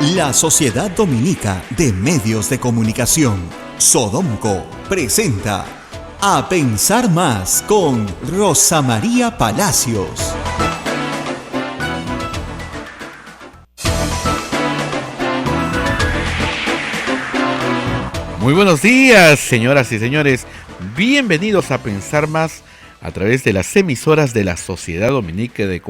La Sociedad Dominica de Medios de Comunicación, Sodomco, presenta A Pensar Más con Rosa María Palacios. Muy buenos días, señoras y señores. Bienvenidos a Pensar Más a través de las emisoras de la Sociedad Dominica de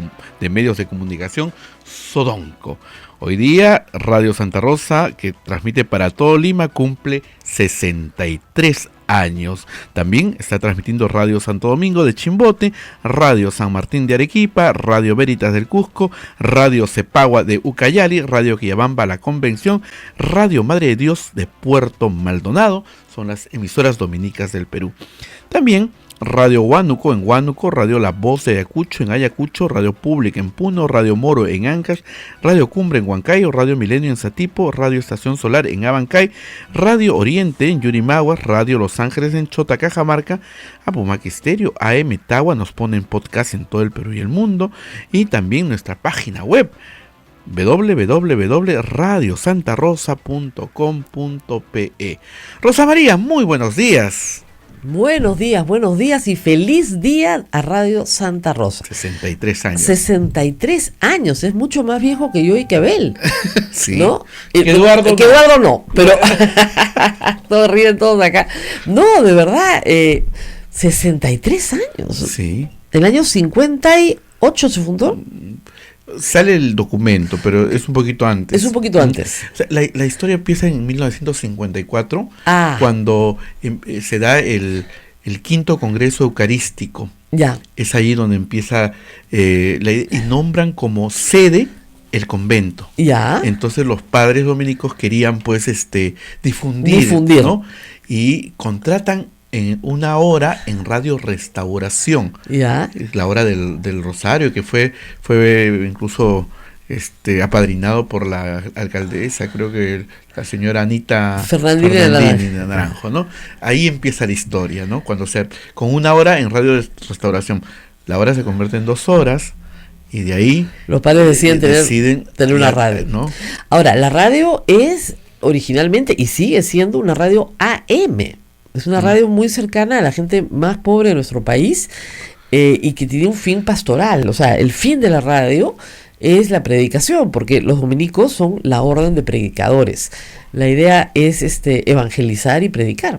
Medios de Comunicación, Sodomco. Hoy día, Radio Santa Rosa, que transmite para todo Lima, cumple 63 años. También está transmitiendo Radio Santo Domingo de Chimbote, Radio San Martín de Arequipa, Radio Veritas del Cusco, Radio Cepagua de Ucayali, Radio Quillabamba La Convención, Radio Madre de Dios de Puerto Maldonado. Son las emisoras dominicas del Perú. También Radio Huánuco en Huánuco, Radio La Voz de Ayacucho en Ayacucho, Radio Pública en Puno, Radio Moro en Ancash, Radio Cumbre en Huancayo, Radio Milenio en Satipo, Radio Estación Solar en Abancay, Radio Oriente en Yurimaguas, Radio Los Ángeles en Chota, Cajamarca, Apumaque Estéreo, AM Tagua nos ponen podcast en todo el Perú y el mundo, y también nuestra página web www.radiosantarosa.com.pe. Rosa María, muy buenos días. Buenos días y feliz día a Radio Santa Rosa. 63 años. 63 años, es mucho más viejo que yo y que Abel. Sí. ¿No? Que Eduardo no, pero todos ríen todos acá. No, de verdad, 63 años. Sí. ¿El año 58 se fundó? Sale el documento, pero es un poquito antes. Es un poquito antes. O sea, la historia empieza en 1954, cuando se da el quinto Congreso Eucarístico. Ya. Es ahí donde empieza y nombran como sede el convento. Ya. Entonces los padres dominicos querían pues difundir. ¿No? Y contratan en una hora en Radio Restauración, ya, la hora del Rosario, que fue incluso apadrinado por la alcaldesa, creo que la señora Anita Fernández de Naranjo, ¿no? Ahí empieza la historia, ¿no? Cuando con una hora en Radio Restauración, la hora se convierte en 2 horas, y de ahí los padres deciden tener una radio, ¿no? Ahora, la radio es originalmente y sigue siendo una radio AM. Es una radio muy cercana a la gente más pobre de nuestro país, y que tiene un fin pastoral. O sea, el fin de la radio es la predicación, porque los dominicos son la orden de predicadores. La idea es evangelizar y predicar.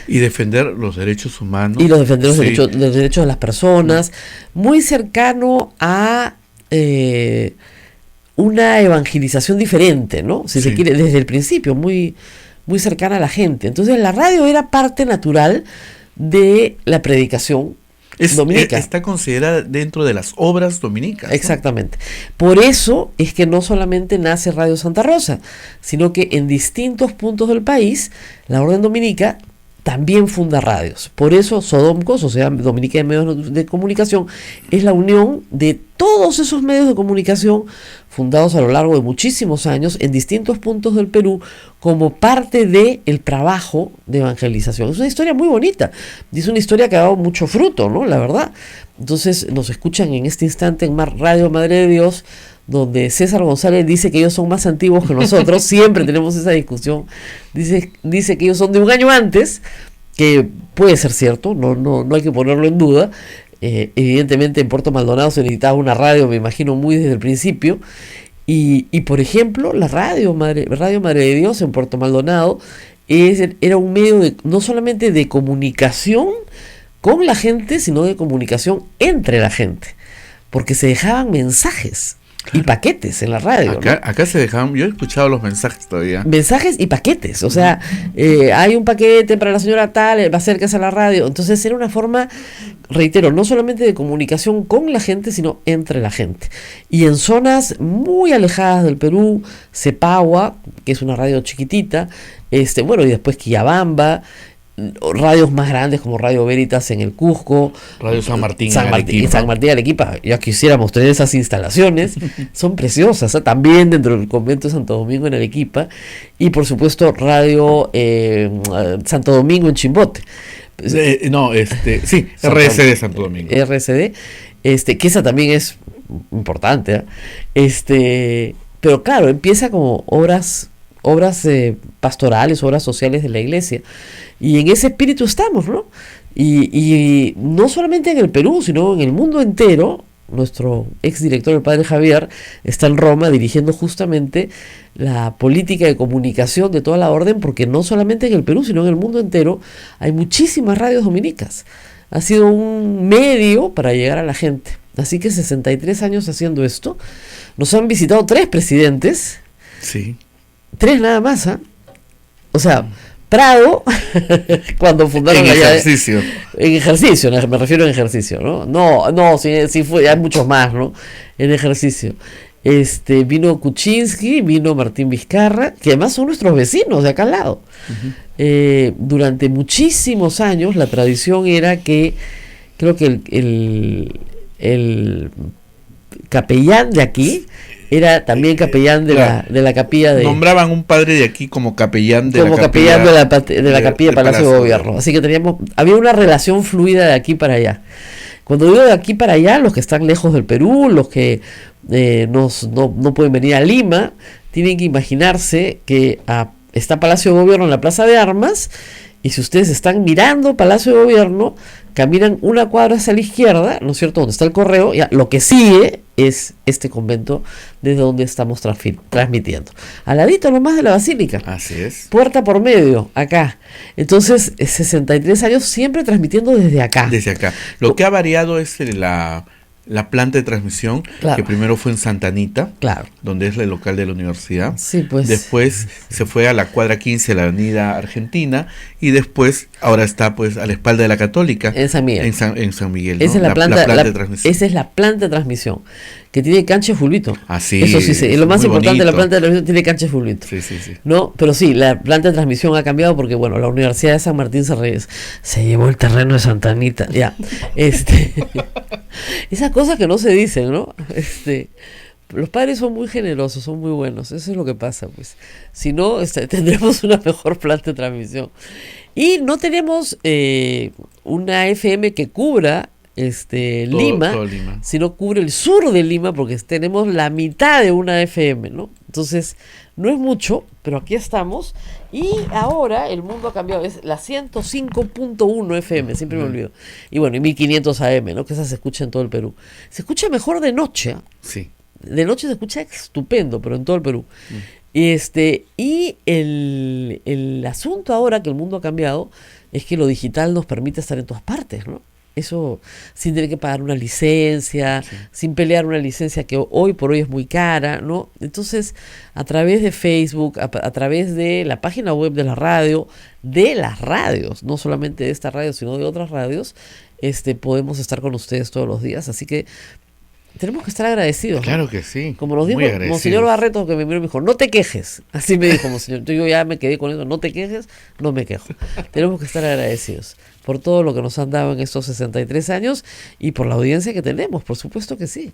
Y defender los derechos humanos. Y defender los derechos de las personas. Muy cercano a una evangelización diferente, ¿no? Si se quiere, desde el principio, muy cercana a la gente. Entonces la radio era parte natural de la predicación dominica. Está considerada dentro de las obras dominicas, ¿no? Exactamente. Por eso es que no solamente nace Radio Santa Rosa, sino que en distintos puntos del país la Orden Dominica también funda radios. Por eso Sodomco, Sociedad Dominica de Medios de Comunicación, es la unión de todos esos medios de comunicación fundados a lo largo de muchísimos años en distintos puntos del Perú como parte del trabajo de evangelización. Es una historia muy bonita y es una historia que ha dado mucho fruto, ¿no? La verdad. Entonces nos escuchan en este instante en Radio Madre de Dios, donde César González dice que ellos son más antiguos que nosotros. Siempre tenemos esa discusión. Dice que ellos son de un año antes, que puede ser cierto, no hay que ponerlo en duda. Evidentemente en Puerto Maldonado se necesitaba una radio, me imagino, muy desde el principio. Y por ejemplo, la Radio Madre de Dios en Puerto Maldonado era un medio no solamente de comunicación con la gente, sino de comunicación entre la gente, porque se dejaban mensajes y paquetes en la radio. Acá se dejaban, yo he escuchado los mensajes todavía. Mensajes y paquetes, o sea, hay un paquete para la señora tal, va a acérquese a la radio. Entonces era una forma, reitero, no solamente de comunicación con la gente, sino entre la gente. Y en zonas muy alejadas del Perú, Cepagua, que es una radio chiquitita, y después Quillabamba, radios más grandes como Radio Veritas en el Cusco, Radio San Martín en San Martín de Arequipa. Ya quisiéramos tener esas instalaciones, son preciosas, también dentro del convento de Santo Domingo en Arequipa, y por supuesto Radio Santo Domingo en Chimbote. RSD Santo Domingo. RSD, que esa también es importante, pero claro, empieza como obras pastorales, obras sociales de la iglesia. Y en ese espíritu estamos, ¿no? Y no solamente en el Perú, sino en el mundo entero. Nuestro exdirector, el padre Javier, está en Roma dirigiendo justamente la política de comunicación de toda la orden, porque no solamente en el Perú, sino en el mundo entero hay muchísimas radios dominicas. Ha sido un medio para llegar a la gente. Así que 63 años haciendo esto. Nos han visitado 3 presidentes. Sí. 3 nada más, ¿ah? O sea, Prado, cuando fundaron en allá, ejercicio. En ejercicio, me refiero en ejercicio, ¿no? No, sí fue, hay muchos más, ¿no? En ejercicio. Vino Kuczynski, vino Martín Vizcarra, que además son nuestros vecinos de acá al lado. Durante muchísimos años la tradición era que, creo que el capellán de aquí era también capellán de la capilla de... Nombraban un padre de aquí como capellán de como la capellán capilla de la capilla de Palacio de Gobierno. Así que había una relación fluida de aquí para allá. Cuando digo de aquí para allá, los que están lejos del Perú, los que no pueden venir a Lima, tienen que imaginarse que está Palacio de Gobierno en la Plaza de Armas, y si ustedes están mirando Palacio de Gobierno, caminan una cuadra hacia la izquierda, ¿no es cierto?, donde está el correo, ya lo que sigue es este convento desde donde estamos transmitiendo. Al ladito nomás de la basílica. Así es. Puerta por medio, acá. Entonces, 63 años siempre transmitiendo desde acá. Desde acá. Lo que ha variado es la planta de transmisión, claro, que primero fue en Santa Anita, claro, donde es el local de la universidad. Sí, pues. Después se fue a la cuadra 15 de la avenida Argentina, y después ahora está pues a la espalda de la Católica. En San Miguel. En San Miguel, ¿no? Esa es la planta de transmisión. Esa es la planta de transmisión, que tiene cancha de fulbito. Así. Eso sí, lo más importante de la planta de transmisión tiene cancha de fulbito. Sí. No, pero sí, la planta de transmisión ha cambiado porque, bueno, la Universidad de San Martín se llevó el terreno de Santa Anita. Ya. Esas cosas que no se dicen, ¿no? Los padres son muy generosos, son muy buenos. Eso es lo que pasa, pues. Si no, tendremos una mejor planta de transmisión. Y no tenemos una FM que cubra Lima, sino cubre el sur de Lima, porque tenemos la mitad de una FM, ¿no? Entonces, no es mucho, pero aquí estamos. Y ahora el mundo ha cambiado, es la 105.1 FM, siempre me olvido. Y bueno, y 1500 AM, ¿no? Que esa se escucha en todo el Perú. Se escucha mejor de noche, ¿eh? Sí. De noche se escucha estupendo, pero en todo el Perú. Y el asunto ahora que el mundo ha cambiado es que lo digital nos permite estar en todas partes, ¿no? Eso sin tener que pagar una licencia, sí, sin pelear una licencia que hoy por hoy es muy cara, ¿no? Entonces, a través de Facebook, a través de la página web de la radio, de las radios, no solamente de esta radio, sino de otras radios, podemos estar con ustedes todos los días. Así que tenemos que estar agradecidos, ¿no? Claro que sí. Como nos dijo Monseñor Barreto, que me miró y me dijo, no te quejes. Así me dijo Monseñor. Entonces yo ya me quedé con eso, no te quejes, no me quejo. Tenemos que estar agradecidos por todo lo que nos han dado en estos 63 años y por la audiencia que tenemos, por supuesto que sí.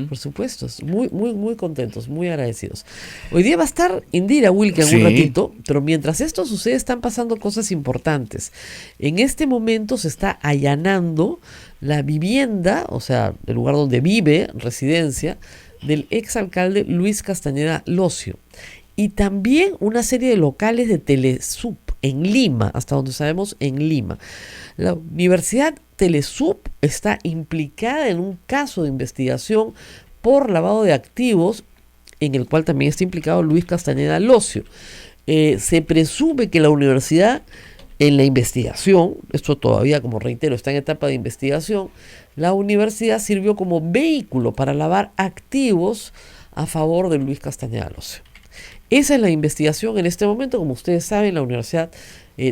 Por supuesto, muy, muy, muy contentos, muy agradecidos. Hoy día va a estar Indira Wilke en un ratito, pero mientras esto sucede están pasando cosas importantes. En este momento se está allanando la vivienda, o sea, el lugar donde vive, residencia, del exalcalde Luis Castañeda Locio. Y también una serie de locales de Telesub en Lima, hasta donde sabemos en Lima. La Universidad Telesub está implicada en un caso de investigación por lavado de activos, en el cual también está implicado Luis Castañeda Locio. Se presume que la universidad, en la investigación, esto todavía, como reitero, está en etapa de investigación, la universidad sirvió como vehículo para lavar activos a favor de Luis Castañeda Locio. Esa es la investigación en este momento. Como ustedes saben, la Universidad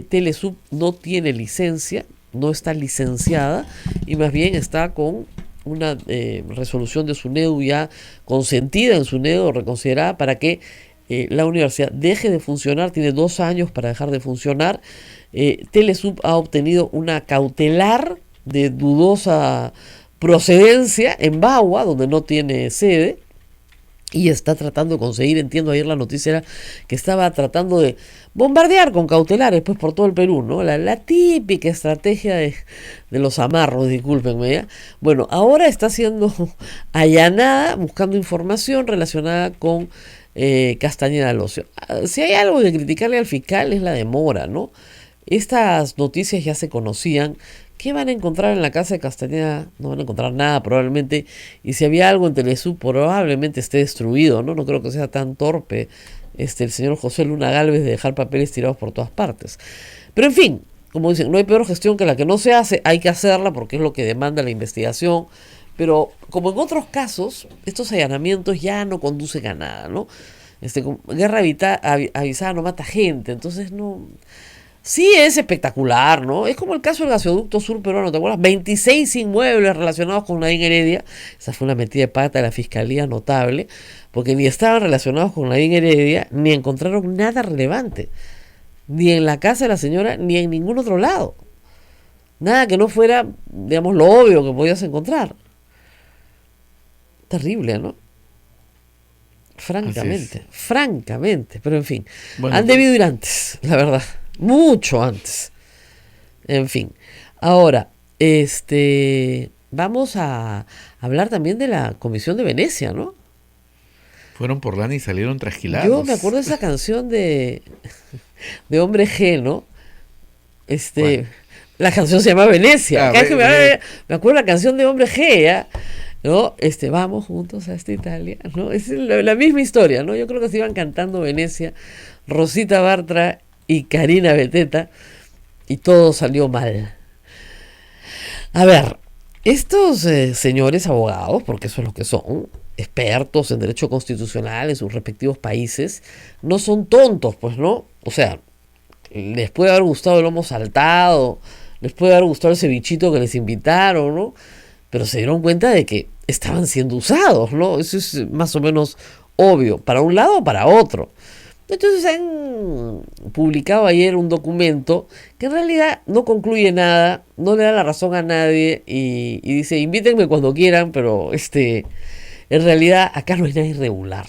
Telesub no tiene licencia, no está licenciada y más bien está con una resolución de SUNEDU ya consentida en SUNEDU, reconsiderada para que la universidad deje de funcionar. Tiene 2 años para dejar de funcionar. Telesub ha obtenido una cautelar de dudosa procedencia en Bagua, donde no tiene sede. y está tratando de conseguir, entiendo, ayer la noticia era que estaba tratando de bombardear con cautelares pues por todo el Perú, ¿no? La típica estrategia de los amarros, discúlpenme, ¿ya? Bueno, ahora está siendo allanada, buscando información relacionada con Castañeda Locio. Si hay algo de criticarle al fiscal es la demora, ¿no? Estas noticias ya se conocían. ¿Qué van a encontrar en la casa de Castañeda? No van a encontrar nada probablemente. Y si había algo en Telesur, probablemente esté destruido, ¿no? No creo que sea tan torpe el señor José Luna Gálvez de dejar papeles tirados por todas partes. Pero en fin, como dicen, no hay peor gestión que la que no se hace. Hay que hacerla porque es lo que demanda la investigación. Pero como en otros casos, estos allanamientos ya no conducen a nada, ¿no? Guerra avisada no mata gente. Entonces no... Sí, es espectacular, ¿no? Es como el caso del gasoducto sur peruano, ¿te acuerdas? 26 inmuebles relacionados con Nadine Heredia. Esa fue una metida de pata de la fiscalía notable, porque ni estaban relacionados con Nadine Heredia, ni encontraron nada relevante. Ni en la casa de la señora, ni en ningún otro lado. Nada que no fuera, digamos, lo obvio que podías encontrar. Terrible, ¿no? Francamente. Pero en fin, Bueno, han debido ir antes, la verdad. Mucho antes. En fin. Ahora, vamos a hablar también de la Comisión de Venecia, ¿no? fueron por lana y salieron trasquilados. Yo me acuerdo de esa canción de Hombre G, ¿no? ¿Cuál? La canción se llama Venecia. Cada vez que me acuerdo la canción de Hombre G, ¿ya? ¿No? Vamos juntos a esta Italia, ¿no? Es la misma historia, ¿no? Yo creo que se iban cantando Venecia, Rosita Bartra y Karina Beteta, y todo salió mal. A ver, estos señores abogados, porque eso es lo que son, expertos en derecho constitucional en sus respectivos países, no son tontos, pues, ¿no? O sea, les puede haber gustado el lomo saltado, les puede haber gustado el cevichito que les invitaron, ¿no? Pero se dieron cuenta de que estaban siendo usados, ¿no? Eso es más o menos obvio, para un lado o para otro. Entonces han publicado ayer un documento que en realidad no concluye nada, no le da la razón a nadie y dice, invítenme cuando quieran, pero en realidad acá no hay nada irregular.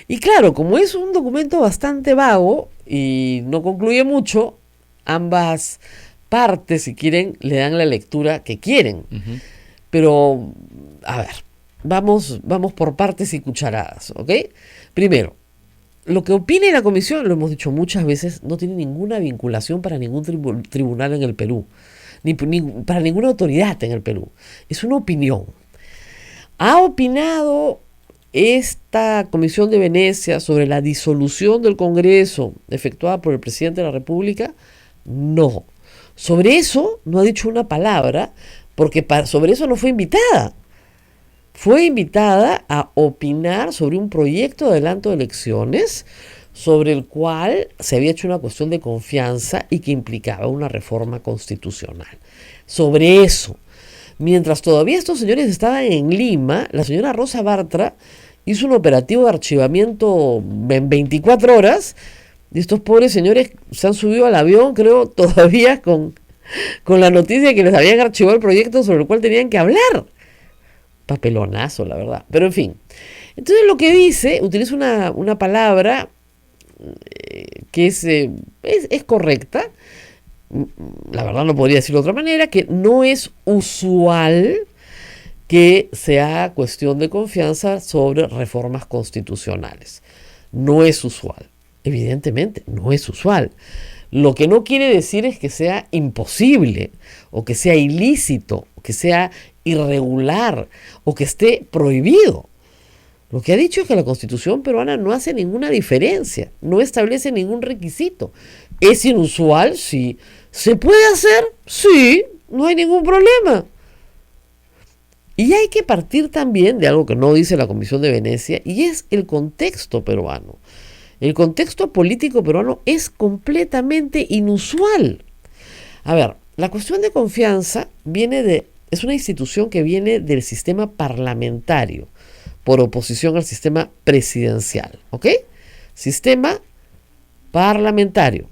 Y claro, como es un documento bastante vago y no concluye mucho, ambas partes, si quieren, le dan la lectura que quieren. Ujú. Pero, a ver, vamos por partes y cucharadas, ¿ok? Primero, lo que opine la comisión, lo hemos dicho muchas veces, no tiene ninguna vinculación para ningún tribunal en el Perú, ni para ninguna autoridad en el Perú. Es una opinión. ¿Ha opinado esta Comisión de Venecia sobre la disolución del Congreso efectuada por el presidente de la República? No. Sobre eso no ha dicho una palabra, porque sobre eso no fue invitada. Fue invitada a opinar sobre un proyecto de adelanto de elecciones sobre el cual se había hecho una cuestión de confianza y que implicaba una reforma constitucional. Sobre eso, mientras todavía estos señores estaban en Lima, la señora Rosa Bartra hizo un operativo de archivamiento en 24 horas y estos pobres señores se han subido al avión, creo, todavía con la noticia de que les habían archivado el proyecto sobre el cual tenían que hablar. Papelonazo, la verdad. Pero en fin. Entonces lo que dice, utiliza una palabra que es correcta. La verdad no podría decirlo de otra manera, que no es usual que se haga cuestión de confianza sobre reformas constitucionales. No es usual. Evidentemente, no es usual. Lo que no quiere decir es que sea imposible, o que sea ilícito, o que sea irregular, o que esté prohibido. Lo que ha dicho es que la Constitución peruana no hace ninguna diferencia, no establece ningún requisito. ¿Es inusual? Sí. ¿Se puede hacer? Sí, no hay ningún problema. Y hay que partir también de algo que no dice la Comisión de Venecia, y es el contexto peruano. El contexto político peruano es completamente inusual. A ver, la cuestión de confianza es una institución que viene del sistema parlamentario, por oposición al sistema presidencial, ¿ok? Sistema parlamentario.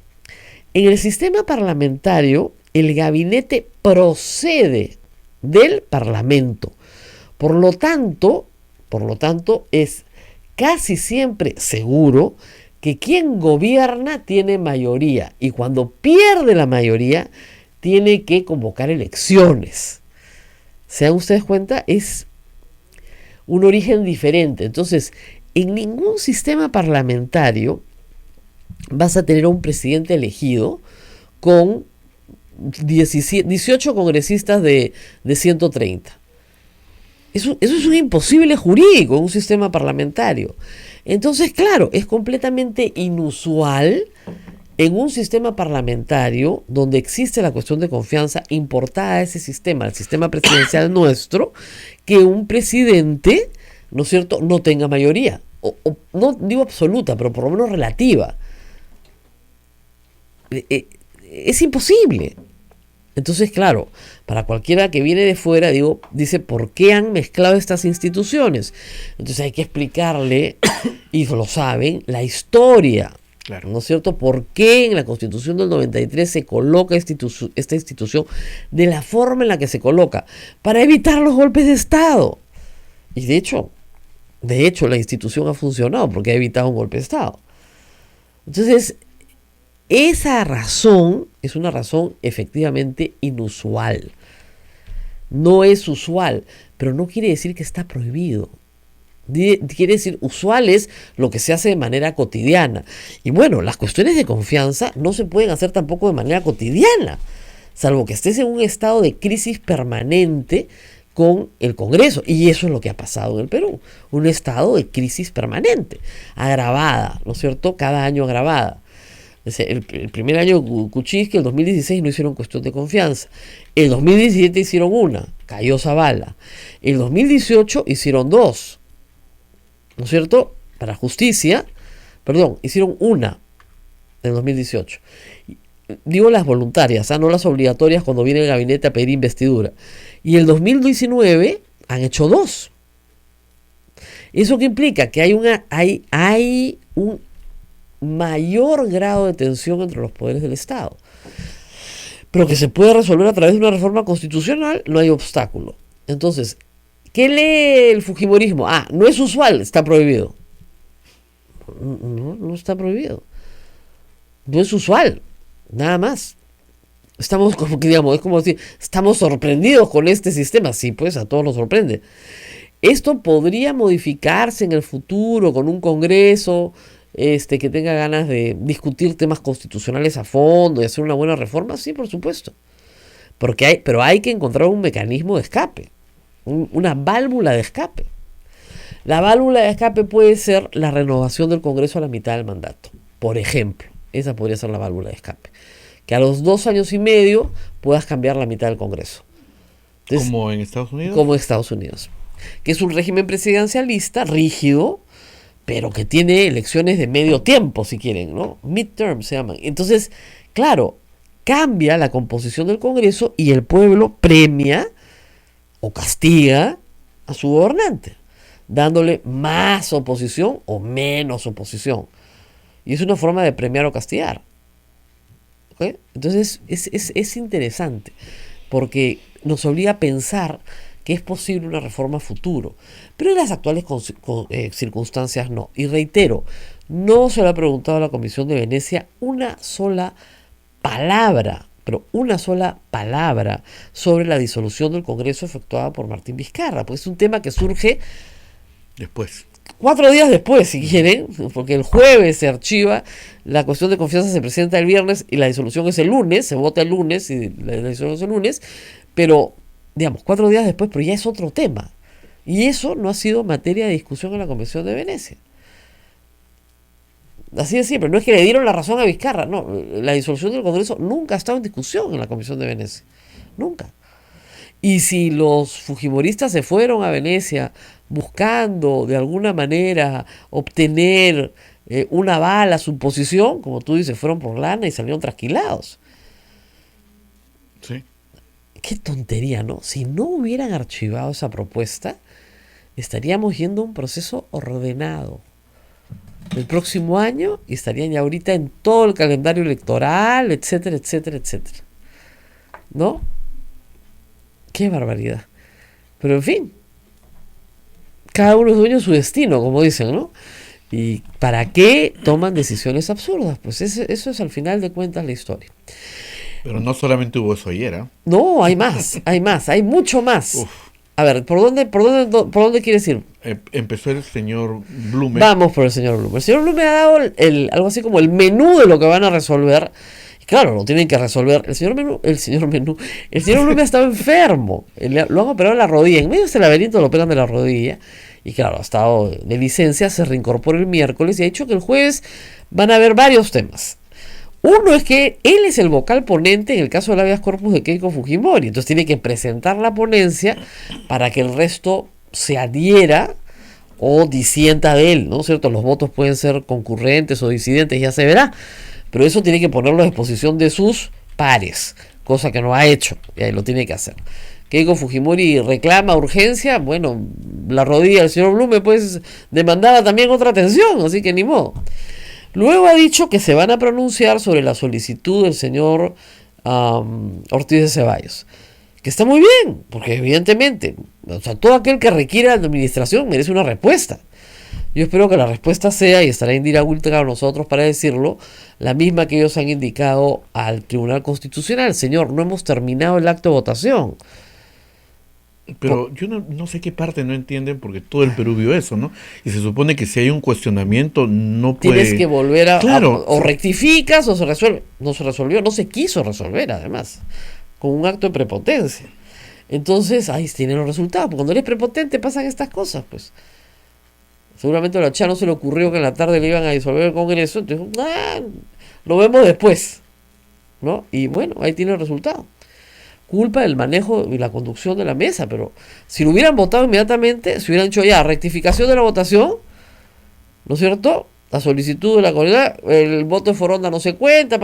En el sistema parlamentario, el gabinete procede del Parlamento. Por lo tanto, es casi siempre seguro que quien gobierna tiene mayoría y cuando pierde la mayoría tiene que convocar elecciones. ¿Se dan ustedes cuenta? Es un origen diferente. Entonces, en ningún sistema parlamentario vas a tener a un presidente elegido con 18 congresistas de 130. Eso es un imposible jurídico en un sistema parlamentario. Entonces, claro, es completamente inusual en un sistema parlamentario donde existe la cuestión de confianza importada a ese sistema, al sistema presidencial nuestro, que un presidente, ¿no es cierto?, no tenga mayoría. O no digo absoluta, pero por lo menos relativa. Es imposible. Entonces, claro, para cualquiera que viene de fuera, dice, ¿por qué han mezclado estas instituciones? Entonces hay que explicarle, y lo saben, la historia. Claro. ¿No es cierto? ¿Por qué en la Constitución del 93 se coloca esta institución de la forma en la que se coloca? Para evitar los golpes de Estado. Y de hecho, la institución ha funcionado porque ha evitado un golpe de Estado. Entonces, esa razón es una razón efectivamente inusual. No es usual, pero no quiere decir que está prohibido. Quiere decir, usual es lo que se hace de manera cotidiana. Y bueno, las cuestiones de confianza no se pueden hacer tampoco de manera cotidiana, salvo que estés en un estado de crisis permanente con el Congreso. Y eso es lo que ha pasado en el Perú. Un estado de crisis permanente, agravada, ¿no es cierto? Cada año agravada. El primer año Kuczynski, el 2016, no hicieron cuestión de confianza. El 2017 hicieron una, cayó Zavala. El 2018 hicieron dos. ¿No es cierto? Para justicia, hicieron una en 2018. Digo las voluntarias, no las obligatorias cuando viene el gabinete a pedir investidura. Y el 2019 han hecho dos. ¿Eso qué implica? Que hay un mayor grado de tensión entre los poderes del Estado. Pero que se puede resolver a través de una reforma constitucional, no hay obstáculo. Entonces, ¿qué lee el fujimorismo? No es usual, está prohibido. No está prohibido. No es usual, nada más. Estamos como que, es como decir, estamos sorprendidos con este sistema. Sí, pues a todos nos sorprende. Esto podría modificarse en el futuro con un Congreso que tenga ganas de discutir temas constitucionales a fondo y hacer una buena reforma. Sí, por supuesto. Pero hay que encontrar un mecanismo de escape. Una válvula de escape. La válvula de escape puede ser la renovación del Congreso a la mitad del mandato. Por ejemplo, esa podría ser la válvula de escape. Que a los 2 años y medio puedas cambiar la mitad del Congreso. Entonces, ¿como en Estados Unidos? Como en Estados Unidos. Que es un régimen presidencialista rígido, pero que tiene elecciones de medio tiempo, si quieren, ¿no? Midterm se llaman. Entonces, claro, cambia la composición del Congreso y el pueblo premia o castiga a su gobernante, dándole más oposición o menos oposición. Y es una forma de premiar o castigar. ¿Okay? Entonces es interesante, porque nos obliga a pensar que es posible una reforma a futuro. Pero en las actuales circunstancias no. Y reitero, no se le ha preguntado a la Comisión de Venecia una sola palabra, pero una sola palabra sobre la disolución del Congreso efectuada por Martín Vizcarra, porque es un tema que surge después. 4 días después, si quieren, porque el jueves se archiva, la cuestión de confianza se presenta el viernes y la disolución es el lunes, se vota el lunes y la disolución es el lunes, pero, 4 días después, pero ya es otro tema. Y eso no ha sido materia de discusión en la Comisión de Venecia. Así de siempre, no es que le dieron la razón a Vizcarra, no, la disolución del Congreso nunca ha estado en discusión en la Comisión de Venecia, nunca. Y si los fujimoristas se fueron a Venecia buscando de alguna manera obtener un aval a su posición, como tú dices, fueron por lana y salieron trasquilados. Sí. Qué tontería, ¿no? Si no hubieran archivado esa propuesta, estaríamos yendo a un proceso ordenado el próximo año y estarían ya ahorita en todo el calendario electoral, etcétera, etcétera, etcétera. ¿No? Qué barbaridad. Pero en fin, cada uno es dueño de su destino, como dicen, ¿no? ¿Y para qué toman decisiones absurdas? Pues eso es al final de cuentas la historia. Pero no solamente hubo eso ayer, ¿eh? No, hay más, hay mucho más. Uf. A ver, ¿por dónde quieres ir? Empezó el señor Blume. Vamos por el señor Blume. El señor Blume ha dado algo así como el menú de lo que van a resolver. Y claro, lo tienen que resolver. El señor Blume ha estado enfermo. Lo han operado en la rodilla. En medio de este laberinto lo operan de la rodilla. Y claro, ha estado de licencia, se reincorpora el miércoles y ha dicho que el jueves van a haber varios temas. Uno es que él es el vocal ponente en el caso del habeas corpus de Keiko Fujimori, entonces tiene que presentar la ponencia para que el resto se adhiera o disienta de él, ¿no es cierto? Los votos pueden ser concurrentes o disidentes, ya se verá, pero eso tiene que ponerlo a disposición de sus pares, cosa que no ha hecho, y ahí lo tiene que hacer. Keiko Fujimori reclama urgencia, bueno, la rodilla del señor Blume pues demandaba también otra atención, así que ni modo. Luego ha dicho que se van a pronunciar sobre la solicitud del señor Ortiz de Ceballos, que está muy bien, porque evidentemente, o sea, todo aquel que requiera la administración merece una respuesta. Yo espero que la respuesta sea, y estará Indira Gültekin con nosotros para decirlo, la misma que ellos han indicado al Tribunal Constitucional. Señor, no hemos terminado el acto de votación. Pero yo no sé qué parte no entienden, porque todo el Perú vio eso, ¿no? Y se supone que si hay un cuestionamiento no puede... Tienes que volver Claro. o rectificas o se resuelve. No se resolvió, no se quiso resolver además, con un acto de prepotencia. Entonces, ahí tienen los resultados, porque cuando eres prepotente pasan estas cosas, pues. Seguramente a la Chá no se le ocurrió que en la tarde le iban a disolver el Congreso, entonces, lo vemos después, ¿no? Y bueno, ahí tiene el resultado. Culpa del manejo y la conducción de la mesa, pero si lo hubieran votado inmediatamente, se hubieran hecho ya rectificación de la votación, ¿no es cierto? La solicitud de la comunidad, el voto de Foronda no se cuenta,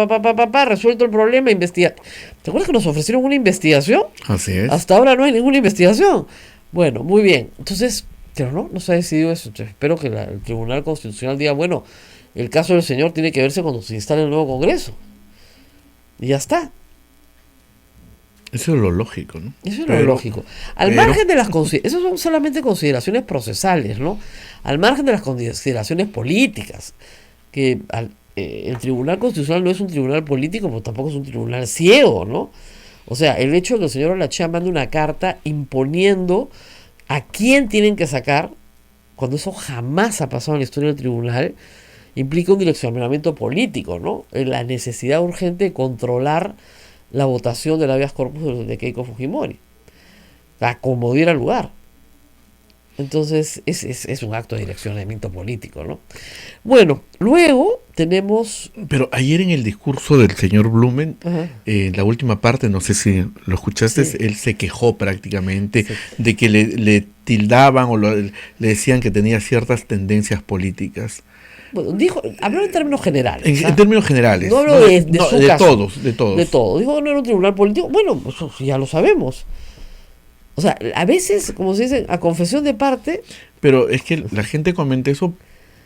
resuelto el problema, investigar. ¿Te acuerdas que nos ofrecieron una investigación? Así es. Hasta ahora no hay ninguna investigación. Bueno, muy bien. Entonces, pero no se ha decidido eso. Entonces, espero que el Tribunal Constitucional diga, bueno, el caso del señor tiene que verse cuando se instale el nuevo Congreso. Y ya está. Eso es lo lógico, ¿no? Eso es lo lógico. Al margen de las consideraciones, eso son solamente consideraciones procesales, ¿no? Al margen de las consideraciones políticas, que el Tribunal Constitucional no es un tribunal político, pero tampoco es un tribunal ciego, ¿no? O sea, el hecho de que el señor Olachea mande una carta imponiendo a quién tienen que sacar, cuando eso jamás ha pasado en la historia del tribunal, implica un direccionamiento político, ¿no? La necesidad urgente de controlar la votación del habeas corpus de Keiko Fujimori, a como diera lugar. Entonces es un acto de direccionamiento político, ¿no? Bueno, luego tenemos... Pero ayer en el discurso del señor Blumen, Ajá. en la última parte, no sé si lo escuchaste, Sí. él se quejó prácticamente Sí. de que le tildaban o le decían que tenía ciertas tendencias políticas. Bueno, habló en términos generales. En términos generales. No hablo de su de caso. todos, de todos. De todo. Dijo que no era un tribunal político. Bueno, pues eso ya lo sabemos. O sea, a veces, como se dice, a confesión de parte. Pero es que la gente comenta eso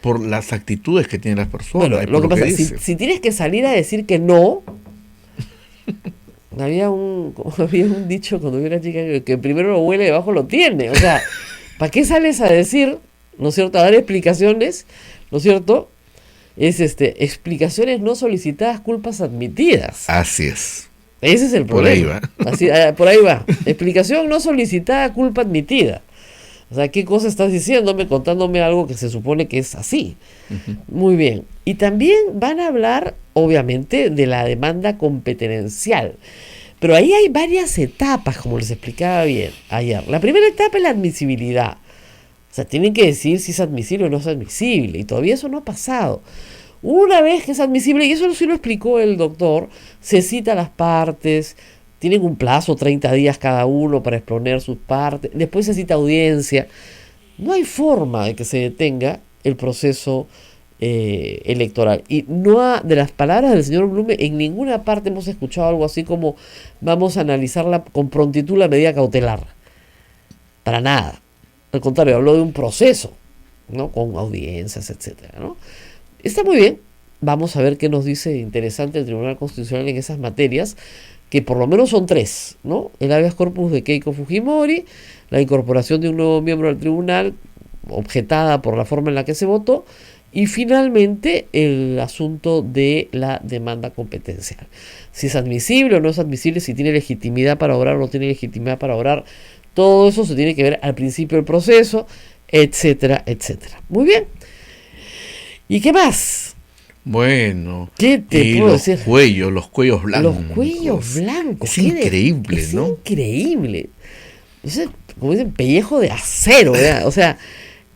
por las actitudes que tienen las personas. Bueno, y lo por que pasa, dice. si tienes que salir a decir que no. había un dicho cuando yo era chica que primero lo huele y debajo lo tiene. O sea, ¿para qué sales a decir, ¿no es cierto? A dar explicaciones, ¿no es cierto? Es explicaciones no solicitadas, culpas admitidas. Así es. Ese es el Por ahí problema. Por ahí va. Explicación no solicitada, culpa admitida. O sea, ¿qué cosa estás diciéndome, contándome algo que se supone que es así? Ujú. Muy bien. Y también van a hablar, obviamente, de la demanda competencial. Pero ahí hay varias etapas, como les explicaba bien ayer. La primera etapa es la admisibilidad. O sea, tienen que decir si es admisible o no es admisible. Y todavía eso no ha pasado. Una vez que es admisible, y eso sí lo explicó el doctor, se cita a las partes, tienen un plazo, 30 días cada uno para exponer sus partes, después se cita audiencia. No hay forma de que se detenga el proceso electoral. Y de las palabras del señor Blume, en ninguna parte hemos escuchado algo así como vamos a analizarla con prontitud la medida cautelar. Para nada. Al contrario, habló de un proceso, ¿no? Con audiencias, etcétera, ¿no? Está muy bien. Vamos a ver qué nos dice interesante el Tribunal Constitucional en esas materias, que por lo menos son 3, ¿no? El habeas corpus de Keiko Fujimori, la incorporación de un nuevo miembro al tribunal, objetada por la forma en la que se votó, y finalmente el asunto de la demanda competencial. Si es admisible o no es admisible, si tiene legitimidad para obrar o no tiene legitimidad para obrar, todo eso se tiene que ver al principio del proceso, etcétera, etcétera. Muy bien. ¿Y qué más? Bueno, ¿Qué te puedo decir? Los cuellos blancos. Los cuellos blancos. Es increíble, ¿no? Es increíble. Como dicen, pellejo de acero, ¿verdad? O sea,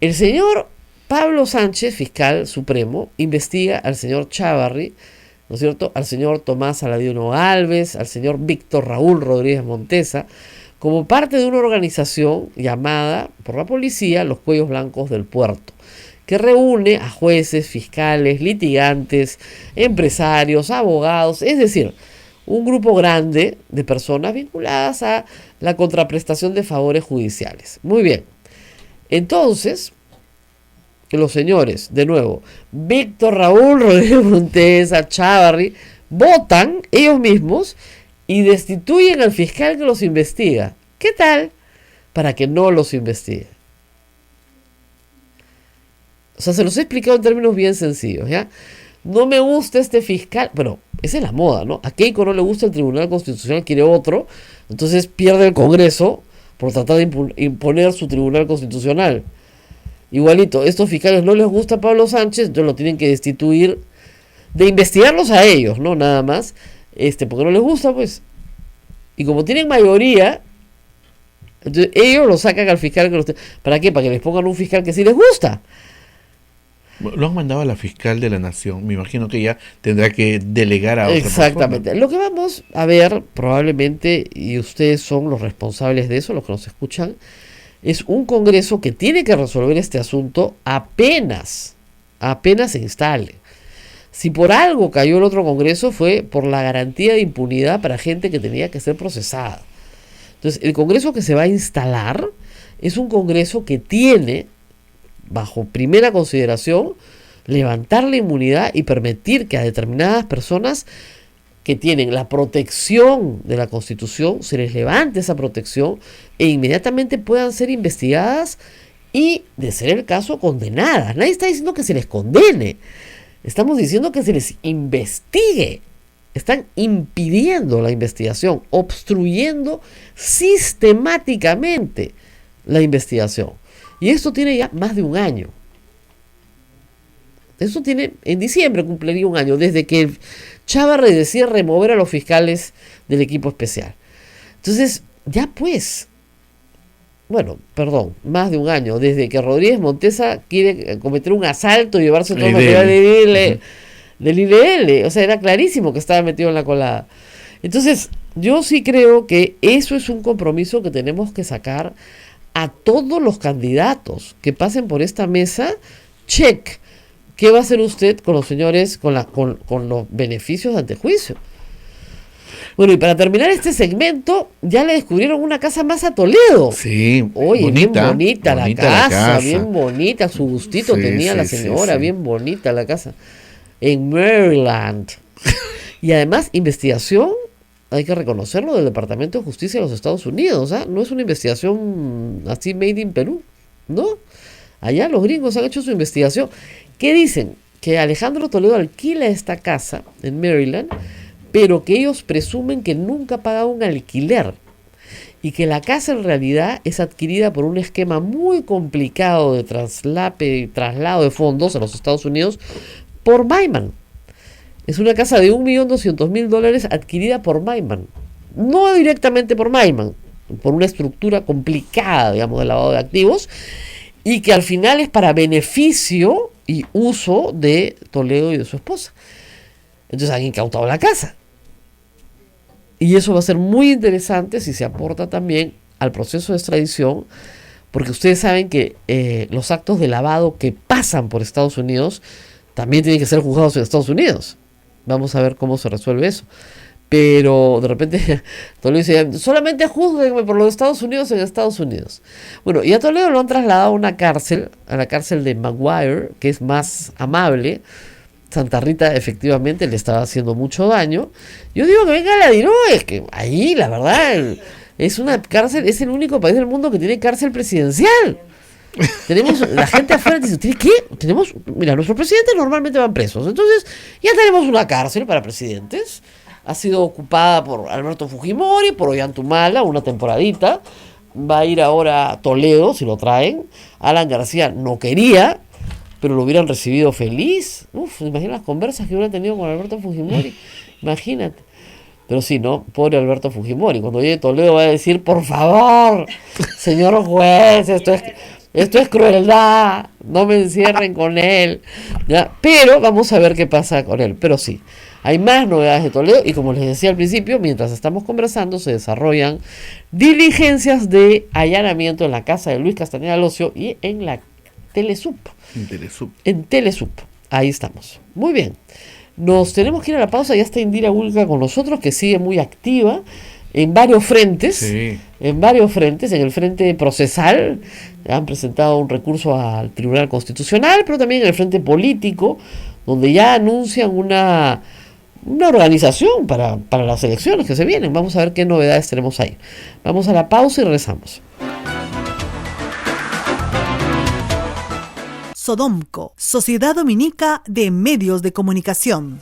el señor Pablo Sánchez, fiscal supremo, investiga al señor Chávarri, ¿no es cierto?, al señor Tomás Aladino Alves, al señor Víctor Raúl Rodríguez Montesa, como parte de una organización llamada por la policía Los Cuellos Blancos del Puerto, que reúne a jueces, fiscales, litigantes, empresarios, abogados, es decir, un grupo grande de personas vinculadas a la contraprestación de favores judiciales. Muy bien. Entonces, los señores, de nuevo, Víctor Raúl Rodríguez Montesa, Chávarri, votan ellos mismos y destituyen al fiscal que los investiga. ¿Qué tal? Para que no los investigue. O sea, se los he explicado en términos bien sencillos, ¿ya? No me gusta este fiscal, bueno, esa es la moda, ¿no? A Keiko no le gusta el Tribunal Constitucional, quiere otro, entonces pierde el Congreso por tratar de imponer su Tribunal Constitucional. Igualito, estos fiscales no les gusta a Pablo Sánchez, entonces lo tienen que destituir, de investigarlos a ellos, ¿no? Nada más, porque no les gusta, pues. Y como tienen mayoría, entonces ellos lo sacan al fiscal que los... ¿Para qué? Para que les pongan un fiscal que sí les gusta. Lo han mandado a la fiscal de la nación. Me imagino que ella tendrá que delegar a otra Exactamente. persona. Lo que vamos a ver, probablemente, y ustedes son los responsables de eso, los que nos escuchan, es un Congreso que tiene que resolver este asunto apenas se instale. Si por algo cayó el otro Congreso fue por la garantía de impunidad para gente que tenía que ser procesada. Entonces, el Congreso que se va a instalar es un Congreso que tiene, bajo primera consideración, levantar la inmunidad y permitir que a determinadas personas que tienen la protección de la Constitución se les levante esa protección e inmediatamente puedan ser investigadas y, de ser el caso, condenadas. Nadie está diciendo que se les condene, estamos diciendo que se les investigue. Están impidiendo la investigación, obstruyendo sistemáticamente la investigación. Y esto tiene ya más de un año. Eso tiene, en diciembre cumpliría un año, desde que Chávarri decide remover a los fiscales del equipo especial. Entonces, ya pues, más de un año, desde que Rodríguez Montesa quiere cometer un asalto y llevarse todo el material del IDL. O sea, era clarísimo que estaba metido en la colada. Entonces, yo sí creo que eso es un compromiso que tenemos que sacar a todos los candidatos que pasen por esta mesa. Check. ¿Qué va a hacer usted con los señores, con los beneficios de antejuicio? Bueno, y para terminar este segmento, ya le descubrieron una casa más a Toledo. Sí, oye, bonita, bien bonita la casa, bien bonita, su gustito sí, tenía sí, la señora, sí. Bien bonita la casa. En Maryland. Y además, investigación, hay que reconocerlo, del Departamento de Justicia de los Estados Unidos. ¿Ah? No es una investigación así made in Perú, ¿no? Allá los gringos han hecho su investigación. ¿Qué dicen? Que Alejandro Toledo alquila esta casa en Maryland, pero que ellos presumen que nunca ha pagado un alquiler y que la casa en realidad es adquirida por un esquema muy complicado de traslado de fondos a los Estados Unidos por Maiman. Es una casa de $1.200.000 adquirida por Maiman. No directamente por Maiman, por una estructura complicada, digamos, de lavado de activos, y que al final es para beneficio y uso de Toledo y de su esposa. Entonces han incautado la casa. Y eso va a ser muy interesante si se aporta también al proceso de extradición, porque ustedes saben que los actos de lavado que pasan por Estados Unidos también tienen que ser juzgados en Estados Unidos. Vamos a ver cómo se resuelve eso. Pero de repente Toledo dice, solamente júzguenme por los Estados Unidos en Estados Unidos. Bueno, y a Toledo lo han trasladado a una cárcel, a la cárcel de Maguire, que es más amable. Santa Rita efectivamente le estaba haciendo mucho daño. Yo digo que venga la DIRO, es que ahí la verdad es una cárcel, es el único país del mundo que tiene cárcel presidencial. Tenemos la gente afuera dice, ¿tiene qué? Tenemos, mira, nuestros presidentes normalmente van presos, entonces ya tenemos una cárcel para presidentes. Ha sido ocupada por Alberto Fujimori, por Ollantumala, una temporadita. Va a ir ahora a Toledo, si lo traen. Alan García no quería, pero lo hubieran recibido feliz. Uf, imagina las conversas que hubieran tenido con Alberto Fujimori. Imagínate. Pero sí, ¿no? Pobre Alberto Fujimori. Cuando llegue a Toledo va a decir, por favor, señor juez, esto es crueldad, no me encierren con él. ¿Ya? Pero vamos a ver qué pasa con él. Pero sí, hay más novedades de Toledo y como les decía al principio, mientras estamos conversando se desarrollan diligencias de allanamiento en la casa de Luis Castañeda Locio y en la Telesup. En Telesup. Ahí estamos. Muy bien. Nos tenemos que ir a la pausa. Ya está Indira Wilca con nosotros, que sigue muy activa en varios frentes. Sí. En varios frentes. En el frente procesal han presentado un recurso al Tribunal Constitucional, pero también en el frente político, donde ya anuncian una organización para las elecciones que se vienen. Vamos a ver qué novedades tenemos ahí. Vamos a la pausa y regresamos. Sodomco, Sociedad Dominica de Medios de Comunicación.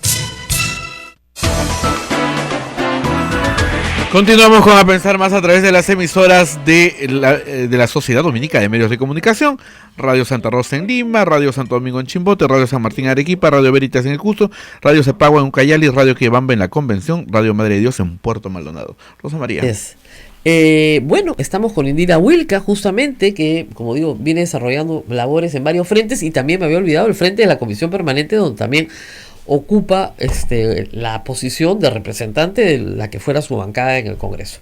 Continuamos con A Pensar Más a través de las emisoras de la Sociedad Dominica de Medios de Comunicación. Radio Santa Rosa en Lima, Radio Santo Domingo en Chimbote, Radio San Martín en Arequipa, Radio Veritas en el Cusco, Radio Cepagua en Ucayali, Radio Quebamba en la Convención, Radio Madre de Dios en Puerto Maldonado. Rosa María. Yes. Bueno, estamos con Indira Wilca, justamente, que, como digo, viene desarrollando labores en varios frentes, y también me había olvidado el frente de la Comisión Permanente, donde también ocupa la posición de representante de la que fuera su bancada en el Congreso.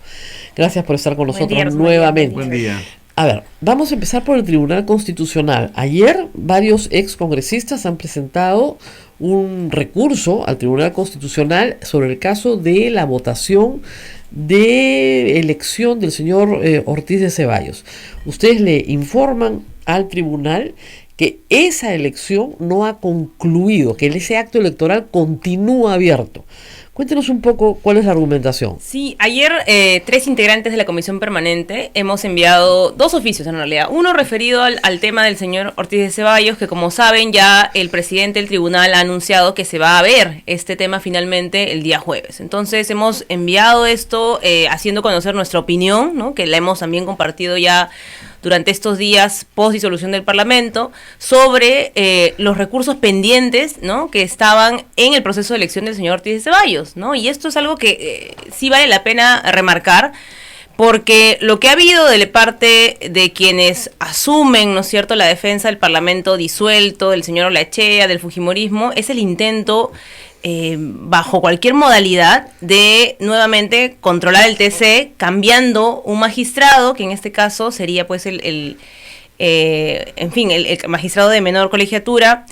Gracias por estar con nosotros nuevamente. Buen día. A ver, vamos a empezar por el Tribunal Constitucional. Ayer varios excongresistas han presentado un recurso al Tribunal Constitucional sobre el caso de la votación de elección del señor Ortiz de Ceballos. Ustedes le informan al tribunal que esa elección no ha concluido, que ese acto electoral continúa abierto. Cuéntenos un poco cuál es la argumentación. Sí, ayer 3 integrantes de la Comisión Permanente hemos enviado 2 oficios en realidad. Uno referido al tema del señor Ortiz de Ceballos, que como saben ya el presidente del tribunal ha anunciado que se va a ver este tema finalmente el día jueves. Entonces hemos enviado esto haciendo conocer nuestra opinión, ¿no? Que la hemos también compartido ya durante estos días post disolución del Parlamento, sobre los recursos pendientes, ¿no? Que estaban en el proceso de elección del señor Ortiz de Ceballos, ¿no? Y esto es algo que sí vale la pena remarcar, porque lo que ha habido de parte de quienes asumen, ¿no es cierto?, la defensa del Parlamento disuelto, del señor Olachea, del fujimorismo, es el intento bajo cualquier modalidad de nuevamente controlar el TC, cambiando un magistrado, que en este caso sería pues el magistrado de menor colegiatura,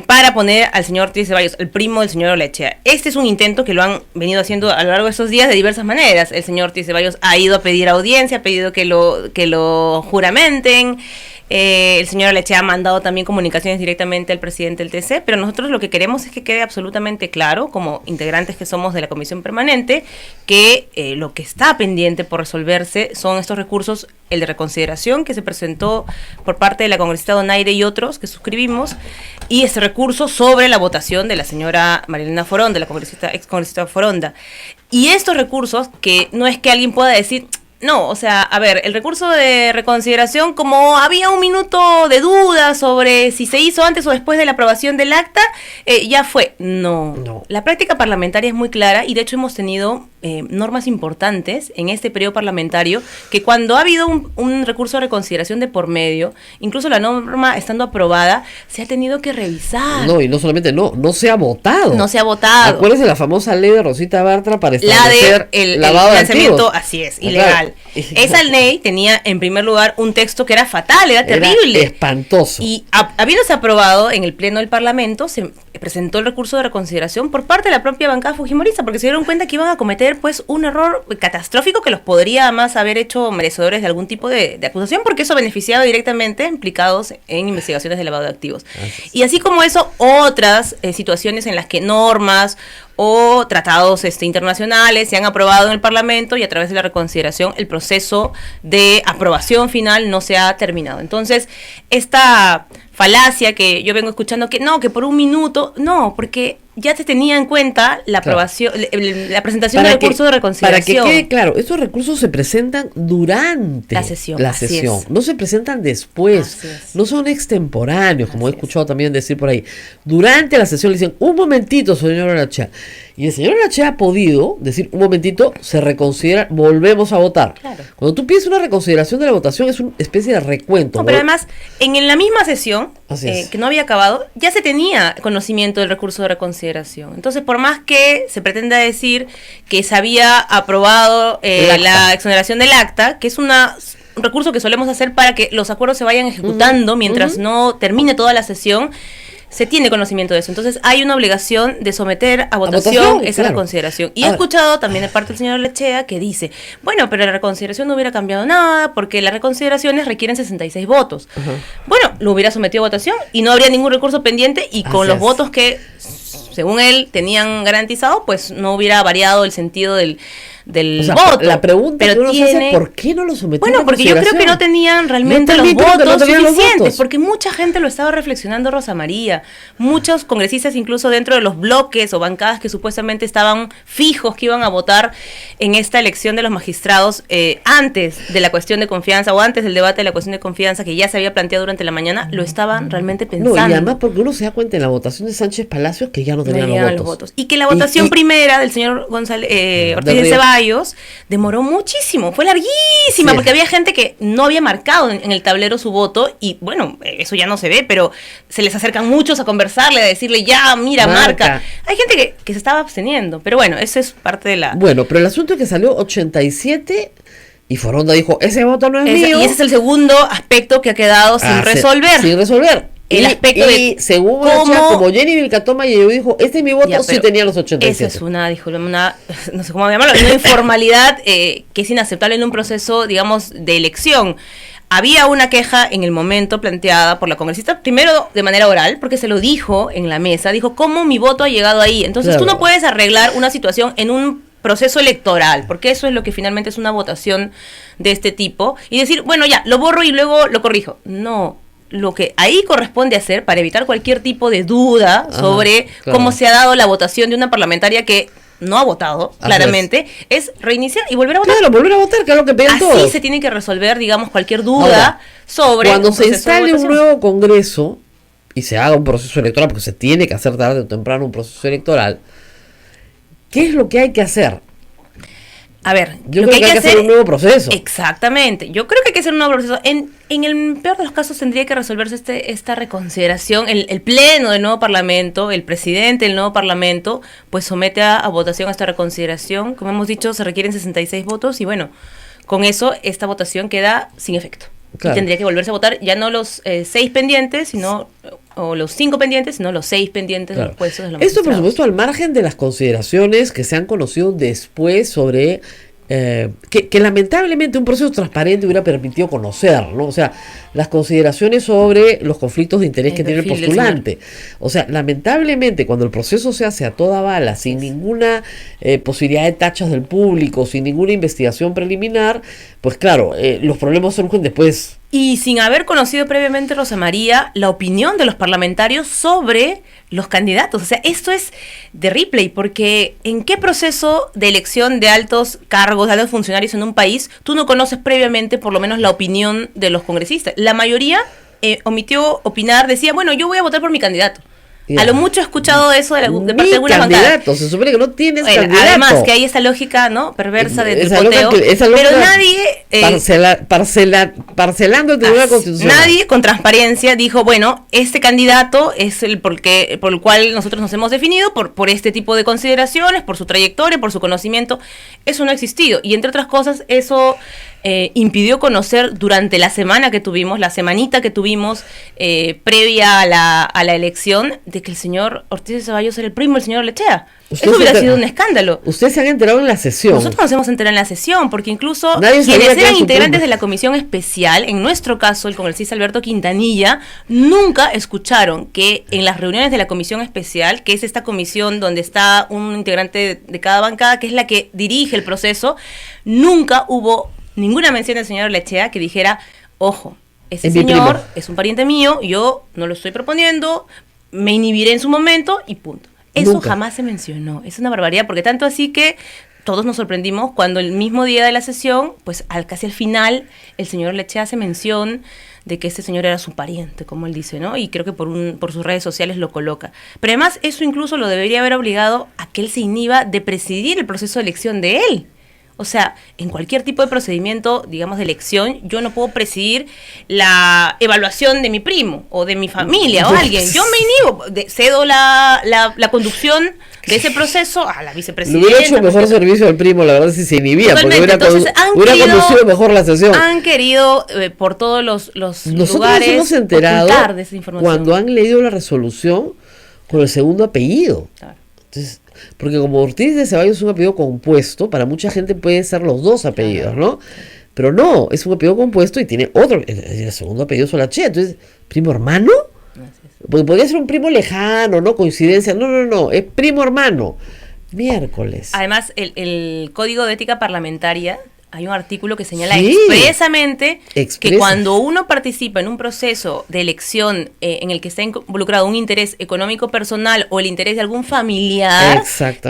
para poner al señor Ortiz Ceballos, el primo del señor Olachea. Este es un intento que lo han venido haciendo a lo largo de estos días de diversas maneras. El señor Ortiz Ceballos ha ido a pedir audiencia, ha pedido que lo juramenten. El señor Olachea ha mandado también comunicaciones directamente al presidente del TC, pero nosotros lo que queremos es que quede absolutamente claro, como integrantes que somos de la Comisión Permanente, que lo que está pendiente por resolverse son estos recursos, el de reconsideración que se presentó por parte de la congresista Donaire y otros que suscribimos, y ese recurso sobre la votación de la señora Marilena Foronda, la ex congresista Foronda. Y estos recursos, que no es que alguien pueda decir... No, o sea, a ver, el recurso de reconsideración, como había un minuto de duda sobre si se hizo antes o después de la aprobación del acta, ya fue. No. La práctica parlamentaria es muy clara y de hecho hemos tenido normas importantes en este periodo parlamentario que cuando ha habido un recurso de reconsideración de por medio, incluso la norma estando aprobada, se ha tenido que revisar. No, y no solamente no se ha votado. No se ha votado. Acuérdense de la famosa ley de Rosita Bartra para establecer el lavado de financiamiento, activos. así es, ilegal. Esa ley tenía en primer lugar un texto que era fatal, era terrible. Espantoso. Y habiéndose aprobado en el Pleno del Parlamento, se presentó el recurso de reconsideración por parte de la propia bancada fujimorista, porque se dieron cuenta que iban a cometer cometer pues un error catastrófico que los podría además haber hecho merecedores de algún tipo de acusación, porque eso beneficiaba directamente a implicados en investigaciones de lavado de activos. Y así como eso, otras situaciones en las que normas o tratados internacionales se han aprobado en el Parlamento y a través de la reconsideración el proceso de aprobación final no se ha terminado. Entonces, esta falacia que yo vengo escuchando, que no, que por un minuto, no, porque ya se tenía en cuenta la aprobación, la presentación del recurso de reconsideración. Para que quede claro, estos recursos se presentan durante la sesión. No se presentan después, no son extemporáneos, como he escuchado también decir por ahí. Durante la sesión le dicen, un momentito, señor Olachea. Y el señor Olachea ha podido decir, un momentito, se reconsidera, volvemos a votar. Claro. Cuando tú pides una reconsideración de la votación, es una especie de recuento. No, pero además, en la misma sesión, que no había acabado, ya se tenía conocimiento del recurso de reconsideración. Entonces, por más que se pretenda decir que se había aprobado la exoneración del acta, que es un recurso que solemos hacer para que los acuerdos se vayan ejecutando mientras no termine toda la sesión, se tiene conocimiento de eso. Entonces hay una obligación de someter a votación esa reconsideración. Y he escuchado también de parte del señor Olachea que dice, bueno, pero la reconsideración no hubiera cambiado nada porque las reconsideraciones requieren 66 votos. Bueno, lo hubiera sometido a votación y no habría ningún recurso pendiente y con los votos que, según él, tenían garantizado, pues no hubiera variado el sentido del voto. La pregunta que uno se hace, ¿por qué no lo sometieron? Bueno, porque yo creo que no tenían realmente los votos suficientes, porque mucha gente lo estaba reflexionando, Rosa María, muchos congresistas incluso dentro de los bloques o bancadas que supuestamente estaban fijos que iban a votar en esta elección de los magistrados antes de la cuestión de confianza o antes del debate de la cuestión de confianza que ya se había planteado durante la mañana, lo estaban realmente pensando. No, y además porque uno se da cuenta en la votación de Sánchez Palacios que ya no tenían los votos. Y que la votación primera del señor González Ortiz de Ceballos demoró muchísimo, fue larguísima, porque había gente que no había marcado en el tablero su voto y bueno, eso ya no se ve, pero se les acercan muchos a conversarle, a decirle ya, mira, marca. Hay gente que se estaba absteniendo, pero bueno, eso es parte de la... Bueno, pero el asunto es que salió 87 y Foronda dijo, ese voto no es mío. Y ese es el segundo aspecto que ha quedado sin resolver. Sin resolver. El aspecto de según como Jenny Vilcatoma y yo dijo, este es mi voto, sí tenía los 87. Esa es una, no sé cómo llamarlo, una informalidad que es inaceptable en un proceso, digamos, de elección. Había una queja en el momento planteada por la congresista, primero de manera oral, porque se lo dijo en la mesa, dijo, ¿cómo mi voto ha llegado ahí? Entonces tú no puedes arreglar una situación en un proceso electoral, porque eso es lo que finalmente es una votación de este tipo, y decir, bueno, ya, lo borro y luego lo corrijo. No. Lo que ahí corresponde hacer para evitar cualquier tipo de duda sobre cómo se ha dado la votación de una parlamentaria que no ha votado, claramente, es reiniciar y volver a votar. Claro, volver a votar, que es lo que piden todos. Así se tiene que resolver, digamos, cualquier duda sobre... Cuando se instale un nuevo Congreso y se haga un proceso electoral, porque se tiene que hacer tarde o temprano un proceso electoral, ¿qué es lo que hay que hacer? A ver, yo creo que hay que hacer un nuevo proceso. Exactamente, yo creo que hay que hacer un nuevo proceso. En el peor de los casos tendría que resolverse esta reconsideración. El pleno del nuevo parlamento, el presidente del nuevo parlamento, pues somete a votación esta reconsideración. Como hemos dicho, se requieren 66 votos y bueno, con eso esta votación queda sin efecto. Claro. Y tendría que volverse a votar ya no los 6 pendientes, sino o los 5 pendientes, sino los 6 pendientes de los puestos de los magistrados. Esto, por supuesto, al margen de las consideraciones que se han conocido después sobre que lamentablemente un proceso transparente hubiera permitido conocer, ¿no? O sea, las consideraciones sobre los conflictos de interés que tiene el postulante. O sea, lamentablemente cuando el proceso se hace a toda bala, sin ninguna posibilidad de tachas del público, sin ninguna investigación preliminar, pues claro, los problemas surgen después. Y sin haber conocido previamente, Rosa María, la opinión de los parlamentarios sobre los candidatos. O sea, esto es de replay, porque ¿en qué proceso de elección de altos cargos, de altos funcionarios en un país, tú no conoces previamente por lo menos la opinión de los congresistas? La mayoría omitió opinar, decía, bueno, yo voy a votar por mi candidato. A lo mucho he escuchado eso de parte de algunas bancadas. Se supone que no tienes candidato. Además que hay esa lógica, ¿no?, perversa de tripoteo. Pero nadie... parcelando el Tribunal Constitucional. Nadie con transparencia dijo, bueno, este candidato es el por el cual nosotros nos hemos definido, por este tipo de consideraciones, por su trayectoria, por su conocimiento. Eso no ha existido. Y entre otras cosas, eso impidió conocer durante la semana que tuvimos, la semanita que tuvimos previa a la elección, de que el señor Ortiz de Ceballos era el primo del señor Lechea. Eso hubiera sido un escándalo. Ustedes se han enterado en la sesión. Nosotros nos hemos enterado en la sesión, porque incluso Nadie quienes eran integrantes de la comisión especial, en nuestro caso el congresista Alberto Quintanilla, nunca escucharon que en las reuniones de la comisión especial, que es esta comisión donde está un integrante de cada bancada, que es la que dirige el proceso, nunca hubo ninguna mención del señor Lechea que dijera, ojo, ese señor es un pariente mío, yo no lo estoy proponiendo, me inhibiré en su momento y punto. Eso nunca. Jamás se mencionó. Es una barbaridad, porque tanto así que todos nos sorprendimos cuando el mismo día de la sesión, pues casi al final, el señor Lechea hace mención de que este señor era su pariente, como él dice, ¿no? Y creo que por sus redes sociales lo coloca. Pero además, eso incluso lo debería haber obligado a que él se inhiba de presidir el proceso de elección de él. O sea, en cualquier tipo de procedimiento, digamos, de elección, yo no puedo presidir la evaluación de mi primo o de mi familia o alguien. Yo me inhibo, cedo la conducción de ese proceso a la vicepresidenta. Le hubiera hecho mejor servicio al primo, la verdad, si se inhibía, porque hubiera conducido mejor la sesión. Han querido, por todos los Nosotros lugares, nos hemos enterado ocultar de esa información. Cuando han leído la resolución con el segundo apellido. Claro. Entonces, porque como Ortiz de Ceballos es un apellido compuesto, para mucha gente puede ser los dos apellidos, ¿no? Pero no, es un apellido compuesto y tiene otro, el segundo apellido es Olachea. Entonces, ¿primo hermano? Porque podría ser un primo lejano, ¿no? Coincidencia. No, es primo hermano. Miércoles. Además, el Código de Ética Parlamentaria, hay un artículo que señala expresamente que cuando uno participa en un proceso de elección en el que está involucrado un interés económico personal o el interés de algún familiar,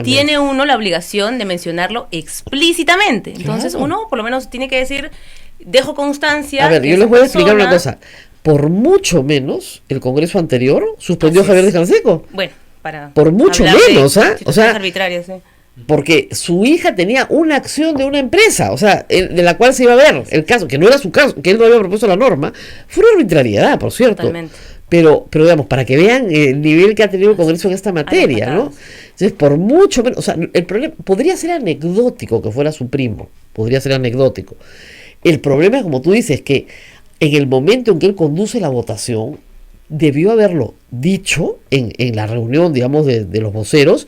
tiene uno la obligación de mencionarlo explícitamente. Entonces, uno por lo menos tiene que decir, dejo constancia. A ver, yo les voy a explicar una cosa. Por mucho menos, el Congreso anterior suspendió a Javier de Canseco. Bueno, por mucho menos, ¿ah? O sea, arbitrarias, porque su hija tenía una acción de una empresa, o sea, de la cual se iba a ver el caso, que no era su caso, que él no había propuesto la norma. Fue una arbitrariedad, por cierto. Totalmente. Pero digamos, para que vean el nivel que ha tenido el Congreso en esta materia, ¿no? Entonces, por mucho menos, o sea, el problema podría ser anecdótico que fuera su primo, podría ser anecdótico. El problema, como tú dices, que en el momento en que él conduce la votación, debió haberlo dicho en la reunión, digamos, de los voceros,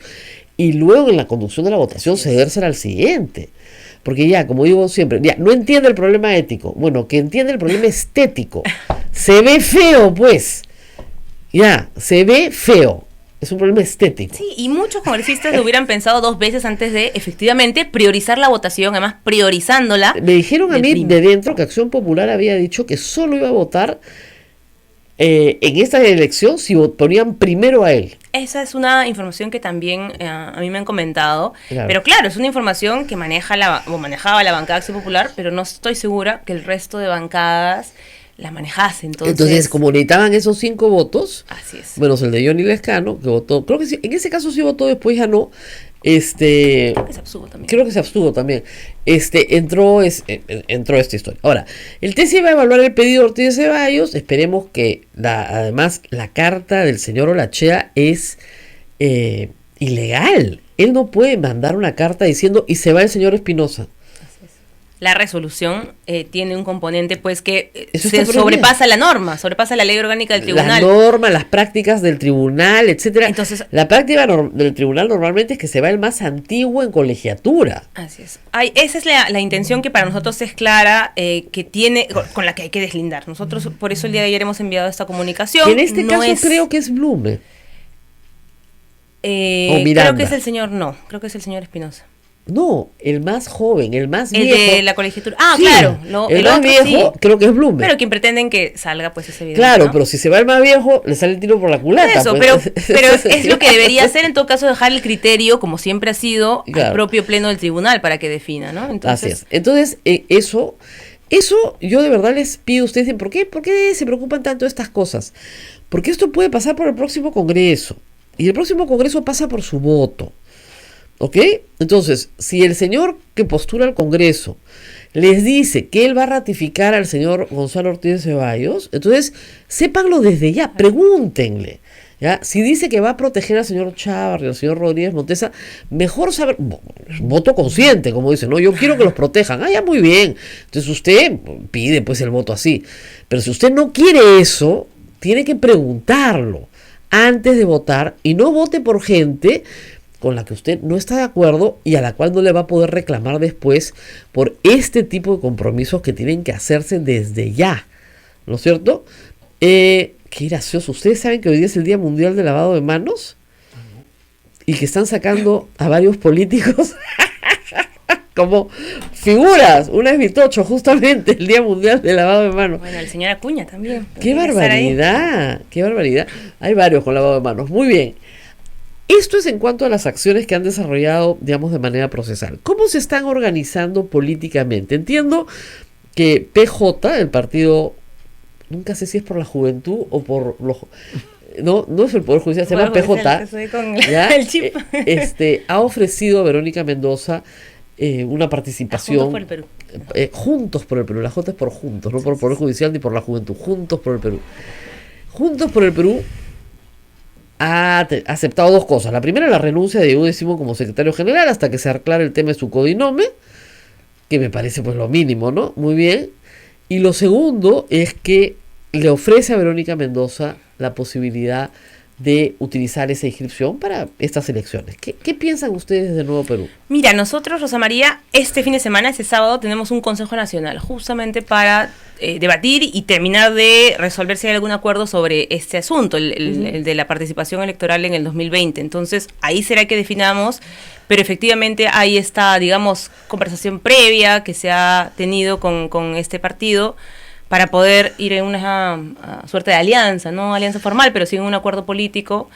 y luego en la conducción de la votación cedérsela al siguiente. Porque ya, como digo siempre, ya no entiende el problema ético. Bueno, que entiende el problema estético. Se ve feo, pues. Ya, se ve feo. Es un problema estético. Sí, y muchos congresistas lo hubieran pensado dos veces antes de, efectivamente, priorizar la votación, además priorizándola. Me dijeron a mí de dentro que Acción Popular había dicho que solo iba a votar en esta elección si ponían primero a él. Esa es una información que también a mí me han comentado, pero claro, es una información que manejaba la bancada Acción Popular, pero no estoy segura que el resto de bancadas la manejase. Entonces, como necesitaban esos 5 votos, así es. Menos el de Johnny Lescano, que votó, creo que sí, en ese caso sí votó, después ya no. Creo que se abstuvo también. Entró esta historia. Ahora, el TC va a evaluar el pedido de Ortiz de Ceballos. Esperemos que además la carta del señor Olachea es ilegal. Él no puede mandar una carta diciendo y se va el señor Espinosa. La resolución tiene un componente pues que sobrepasa la norma, sobrepasa la ley orgánica del tribunal. La norma, las prácticas del tribunal, etcétera. Entonces, la práctica del tribunal normalmente es que se va el más antiguo en colegiatura. Así es. Esa es la intención que para nosotros es clara, que tiene, con la que hay que deslindar. Nosotros por eso el día de ayer hemos enviado esta comunicación. En este caso creo que es Blume. Creo que es el señor Espinosa. No, el más joven, el más viejo. El de la colegiatura. Sí, claro. El más viejo creo que es Blume. Pero quien pretenden que salga pues ese video. Claro, ¿no? Pero si se va el más viejo, le sale el tiro por la culata. Eso, pues. pero es lo que debería hacer en todo caso, dejar el criterio, como siempre ha sido, al propio pleno del tribunal para que defina, ¿no? Así es. Entonces, eso yo de verdad les pido a ustedes, ¿por qué se preocupan tanto de estas cosas? Porque esto puede pasar por el próximo Congreso. Y el próximo Congreso pasa por su voto. ¿Ok? Entonces, si el señor que postula al Congreso les dice que él va a ratificar al señor Gonzalo Ortiz de Ceballos, entonces sépanlo desde ya, pregúntenle. ¿Ya? Si dice que va a proteger al señor Chávarri, al señor Rodríguez Montesa, mejor saber, voto consciente, como dice, no, yo quiero que los protejan. Ya muy bien. Entonces usted pide pues el voto así. Pero si usted no quiere eso, tiene que preguntarlo antes de votar y no vote por gente con la que usted no está de acuerdo y a la cual no le va a poder reclamar después por este tipo de compromisos que tienen que hacerse desde ya, ¿no es cierto? Qué gracioso. ¿Ustedes saben que hoy día es el Día Mundial del Lavado de Manos? Y que están sacando a varios políticos como figuras. Una es Vitocho, justamente, el Día Mundial del Lavado de Manos. Bueno, el señor Acuña también. ¡Qué barbaridad! ¡Qué barbaridad! Hay varios con lavado de manos. Muy bien. Esto es en cuanto a las acciones que han desarrollado, digamos, de manera procesal. ¿Cómo se están organizando políticamente? Entiendo que PJ, el partido, nunca sé si es por la juventud o por los... No es el Poder Judicial, se llama PJ. ¿Ya? El chip. Ha ofrecido a Verónica Mendoza una participación. Juntos por el Perú. Juntos por el Perú. La J es por Juntos, no por el Poder Judicial ni por la juventud. Juntos por el Perú. Juntos por el Perú ha aceptado dos cosas. La primera, la renuncia de Diego Simón como secretario general hasta que se aclare el tema de su codinome, que me parece pues lo mínimo, ¿no? Muy bien. Y lo segundo es que le ofrece a Verónica Mendoza la posibilidad de utilizar esa inscripción para estas elecciones. ¿Qué piensan ustedes de Nuevo Perú? Mira, nosotros, Rosa María, este fin de semana, este sábado, tenemos un Consejo Nacional justamente para debatir y terminar de resolver si hay algún acuerdo sobre este asunto, el de la participación electoral en el 2020. Entonces, ahí será que definamos, pero efectivamente ahí está, digamos, conversación previa que se ha tenido con este partido para poder ir en una suerte de alianza, no alianza formal, pero sí en un acuerdo político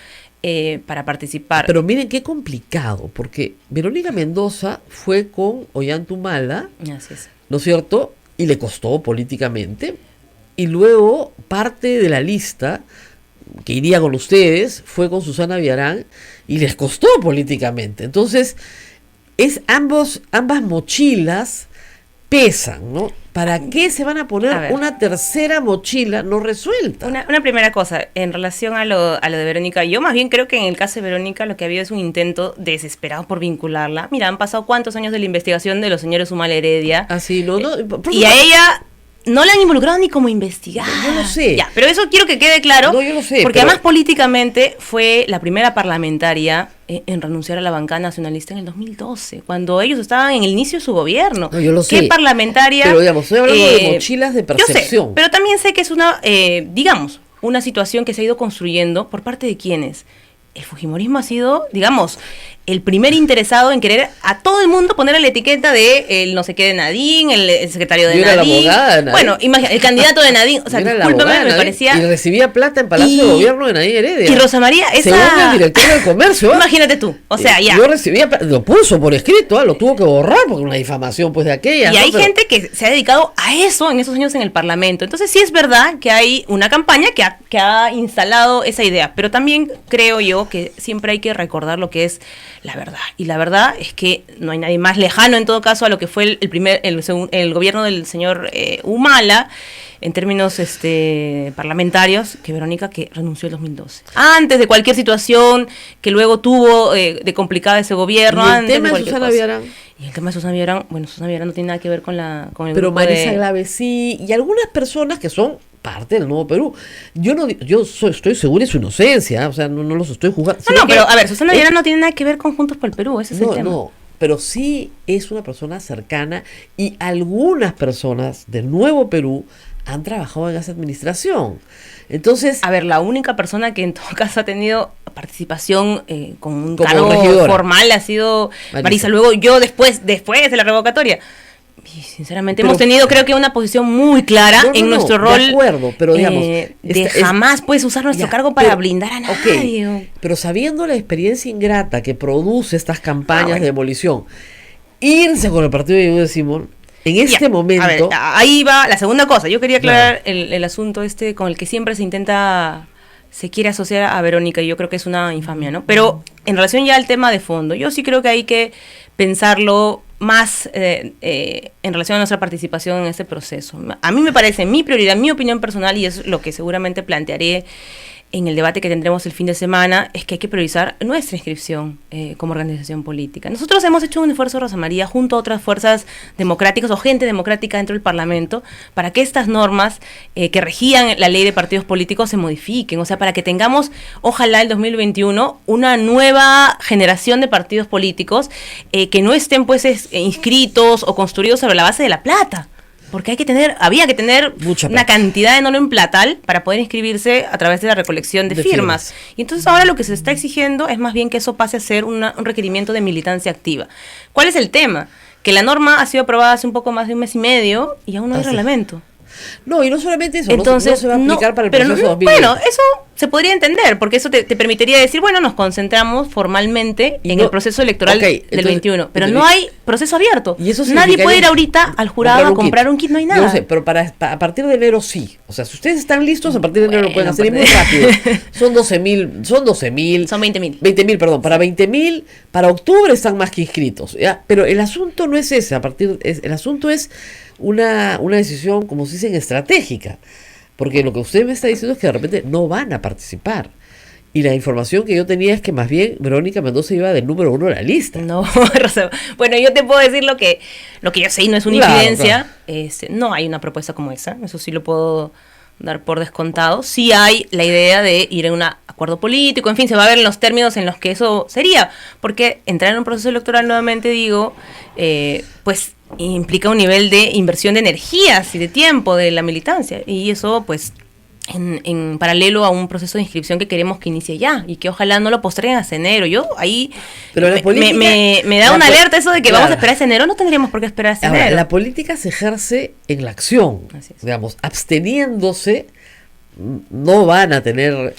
para participar. Pero miren qué complicado, porque Verónica Mendoza fue con Ollantumala, Así es. ¿no es cierto? Y le costó políticamente. Y luego parte de la lista que iría con ustedes fue con Susana Villarán y les costó políticamente. Entonces, ambas mochilas pesan, ¿no? ¿Para qué se van a poner una tercera mochila no resuelta? Una primera cosa, en relación a lo de Verónica, yo más bien creo que en el caso de Verónica lo que ha habido es un intento desesperado por vincularla. Mira, han pasado cuántos años de la investigación de los señores Humala Heredia. Así, no, y a ella no la han involucrado ni como investigada. Yo lo sé. Ya, pero eso quiero que quede claro. No, yo lo sé. Porque además políticamente fue la primera parlamentaria en renunciar a la bancada nacionalista en el 2012, cuando ellos estaban en el inicio de su gobierno. No, yo lo sé. ¿Qué parlamentaria? Pero digamos, estoy hablando de mochilas de percepción. Yo sé, pero también sé que es una, digamos, una situación que se ha ido construyendo por parte de quienes. El fujimorismo ha sido, digamos, el primer interesado en querer a todo el mundo poner la etiqueta de el no sé qué de Nadine, el secretario de Nadine. Era la abogada de Nadine. Bueno, imagina, el candidato de Nadine. O sea, discúlpame, me parecía. Y recibía plata en Palacio de Gobierno de Nadine Heredia. Y Rosa María, según el director del comercio. Imagínate tú. O sea, ya. Yo recibía, lo puso por escrito, lo tuvo que borrar porque una difamación pues de aquella. Y hay gente que se ha dedicado a eso en esos años en el Parlamento. Entonces sí es verdad que hay una campaña que ha instalado esa idea. Pero también creo yo que siempre hay que recordar lo que es la verdad. Y la verdad es que no hay nadie más lejano en todo caso a lo que fue el gobierno del señor Humala en términos parlamentarios que Verónica, que renunció en 2012. Antes de cualquier situación que luego tuvo de complicada ese gobierno. Y el tema de Susana Villarán. Y el tema de Susana Villarán, bueno, Susana Villarán no tiene nada que ver con el pero grupo Marisa Glave sí, y algunas personas que son parte del Nuevo Perú. Estoy segura de su inocencia, o sea, no los estoy juzgando. No, pero a ver, Susana Villarán no tiene nada que ver con Juntos por el Perú, ese es el tema. No, pero sí es una persona cercana y algunas personas del Nuevo Perú han trabajado en esa administración. Entonces, a ver, la única persona que en todo caso ha tenido participación con un cargo formal ha sido Marisa. Luego yo después de la revocatoria. Y sinceramente hemos tenido, creo que, una posición muy clara en nuestro rol. De acuerdo, pero digamos, jamás puedes usar nuestro cargo para blindar a nadie. Okay, pero sabiendo la experiencia ingrata que produce estas campañas de demolición, irse con el partido de Diego Simón en este momento. A ver, ahí va la segunda cosa. Yo quería aclarar el asunto con el que siempre se quiere asociar a Verónica, y yo creo que es una infamia, ¿no? Pero en relación ya al tema de fondo, yo sí creo que hay que pensarlo más en relación a nuestra participación en este proceso. A mí me parece mi prioridad, mi opinión personal, y es lo que seguramente plantearé en el debate que tendremos el fin de semana es que hay que priorizar nuestra inscripción como organización política. Nosotros hemos hecho un esfuerzo, Rosa María, junto a otras fuerzas democráticas o gente democrática dentro del Parlamento, para que estas normas que regían la ley de partidos políticos se modifiquen, o sea, para que tengamos, ojalá el 2021, una nueva generación de partidos políticos que no estén pues inscritos o construidos sobre la base de la plata. Porque había que tener Mucha una plata. cantidad enorme en platal para poder inscribirse a través de la recolección de firmas. Y entonces ahora lo que se está exigiendo es más bien que eso pase a ser un requerimiento de militancia activa. ¿Cuál es el tema? Que la norma ha sido aprobada hace un poco más de un mes y medio y aún no hay reglamento. No, y no solamente eso, Entonces, no se va a aplicar para el pero proceso no, 2020. bueno, eso se podría entender, porque eso te permitiría decir, bueno, nos concentramos formalmente Y en no- el proceso electoral ok, del entonces, 21, pero entonces, no hay proceso abierto. Y eso Nadie puede ir significaría ahorita al jurado a comprar un kit, no hay nada. Yo sé, pero a partir de enero sí. O sea, si ustedes están listos, a partir de enero lo pueden Bueno, hacer y muy rápido. Son 12.000, Son 20.000. 20.000, perdón, para 20.000, para octubre están más que inscritos, ¿ya? Pero el asunto no es ese, el asunto es una decisión, como se dice, estratégica, porque lo que usted me está diciendo es que de repente no van a participar, y la información que yo tenía es que más bien Verónica Mendoza iba del número 1 de la lista. No, Rosa, bueno, yo te puedo decir lo que yo sé y no es una Claro, infidencia. No hay una propuesta como esa, eso sí lo puedo dar por descontado. Sí hay la idea de ir en un acuerdo político, en fin, se va a ver en los términos en los que eso sería, porque entrar en un proceso electoral, nuevamente digo, pues implica un nivel de inversión de energías y de tiempo de la militancia, y eso pues en paralelo a un proceso de inscripción que queremos que inicie ya y que ojalá no lo posterguen hasta enero. Yo ahí Pero la política- me da la una po- alerta eso de que claro. vamos a esperar hasta enero. No tendríamos por qué esperar hasta Ahora, enero. la política se ejerce en la acción, Así es. digamos, absteniéndose, no van a tener...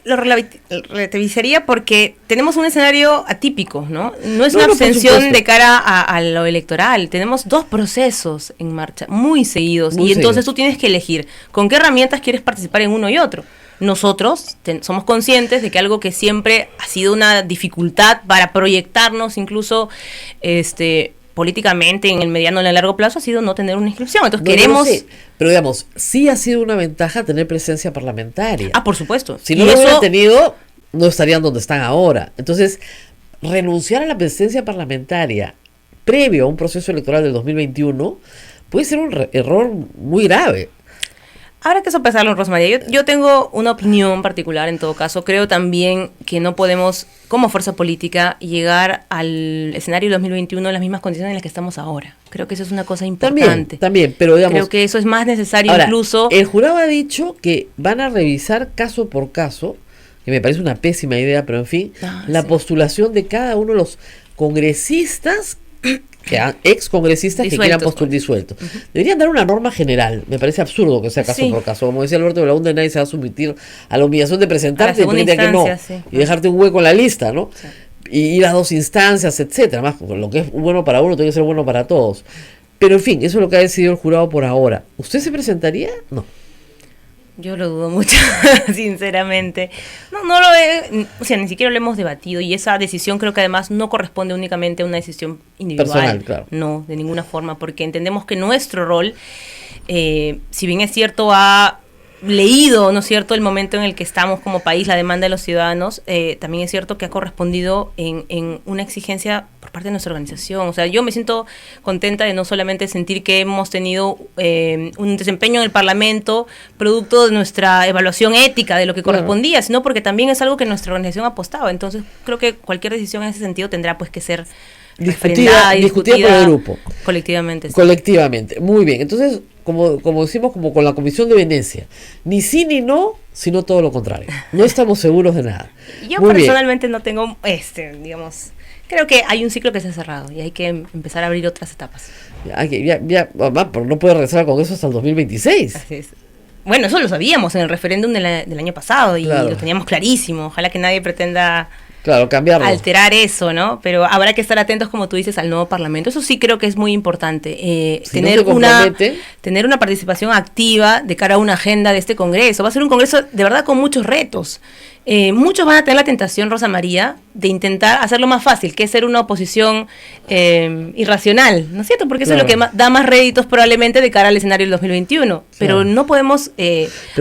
Lo relativizaría porque tenemos un escenario atípico, ¿no? No es No, una no, por abstención supuesto. de cara a lo electoral. Tenemos dos procesos en marcha, muy seguidos. Muy y entonces seguidos. tú tienes que elegir con qué herramientas quieres participar en uno y otro. Nosotros somos conscientes de que algo que siempre ha sido una dificultad para proyectarnos incluso políticamente en el mediano y en el largo plazo ha sido no tener una inscripción. Entonces No, yo queremos... lo sé, pero digamos, sí ha sido una ventaja tener presencia parlamentaria. Ah, por supuesto. Si Y no lo eso- hubieran tenido, no estarían donde están ahora. Entonces, renunciar a la presencia parlamentaria previo a un proceso electoral del 2021 puede ser un error muy grave. Habrá que sopesarlo, Rosmaría. Yo tengo una opinión particular en todo caso. Creo también que no podemos, como fuerza política, llegar al escenario del 2021 en las mismas condiciones en las que estamos ahora. Creo que eso es una cosa importante. También, pero digamos... Creo que eso es más necesario ahora, incluso... el jurado ha dicho que van a revisar caso por caso, que me parece una pésima idea, pero en fin, la sí. postulación de cada uno de los congresistas ex congresistas que quieran postular disueltos. Deberían dar una norma general. Me parece absurdo que sea caso Sí. por caso. Como decía Alberto Belaúnde, nadie se va a someter a la humillación de presentarte y segunda decirte que no. instancia, sí. Y dejarte un hueco en la lista, ¿no? Sí. Y ir a dos instancias, etcétera. Más lo que es bueno para uno tiene que ser bueno para todos. Pero en fin, eso es lo que ha decidido el jurado por ahora. ¿Usted se presentaría? No. Yo lo dudo mucho, sinceramente. No lo he, o sea, ni siquiera lo hemos debatido y esa decisión creo que además no corresponde únicamente a una decisión individual. Personal, claro. No, de ninguna forma, porque entendemos que nuestro rol, si bien es cierto, ha leído, ¿no es cierto?, el momento en el que estamos como país, la demanda de los ciudadanos, también es cierto que ha correspondido en una exigencia por parte de nuestra organización. O sea, yo me siento contenta de no solamente sentir que hemos tenido un desempeño en el Parlamento producto de nuestra evaluación ética de lo que correspondía, sino porque también es algo que nuestra organización apostaba. Entonces, creo que cualquier decisión en ese sentido tendrá pues que ser discutida por el grupo. Colectivamente. Sí. Colectivamente. Muy bien. Entonces, como decimos, como con la Comisión de Venecia, ni sí ni no, sino todo lo contrario. No estamos seguros de nada. Yo Muy personalmente no tengo, digamos, creo que hay un ciclo que se ha cerrado y hay que empezar a abrir otras etapas. Pero no puede regresar al Congreso hasta el 2026. Así es. Bueno, eso lo sabíamos en el referéndum del año pasado y claro, lo teníamos clarísimo. Ojalá que nadie pretenda cambiarlo, alterar eso, ¿no? Pero habrá que estar atentos, como tú dices, al nuevo Parlamento. Eso sí creo que es muy importante. Si tener no una participación activa de cara a una agenda de este Congreso. Va a ser un Congreso de verdad con muchos retos. Muchos van a tener la tentación, Rosa María, de intentar hacerlo más fácil, que es ser una oposición irracional, ¿no es cierto? Porque eso es lo que da más réditos probablemente de cara al escenario del 2021. Pero no podemos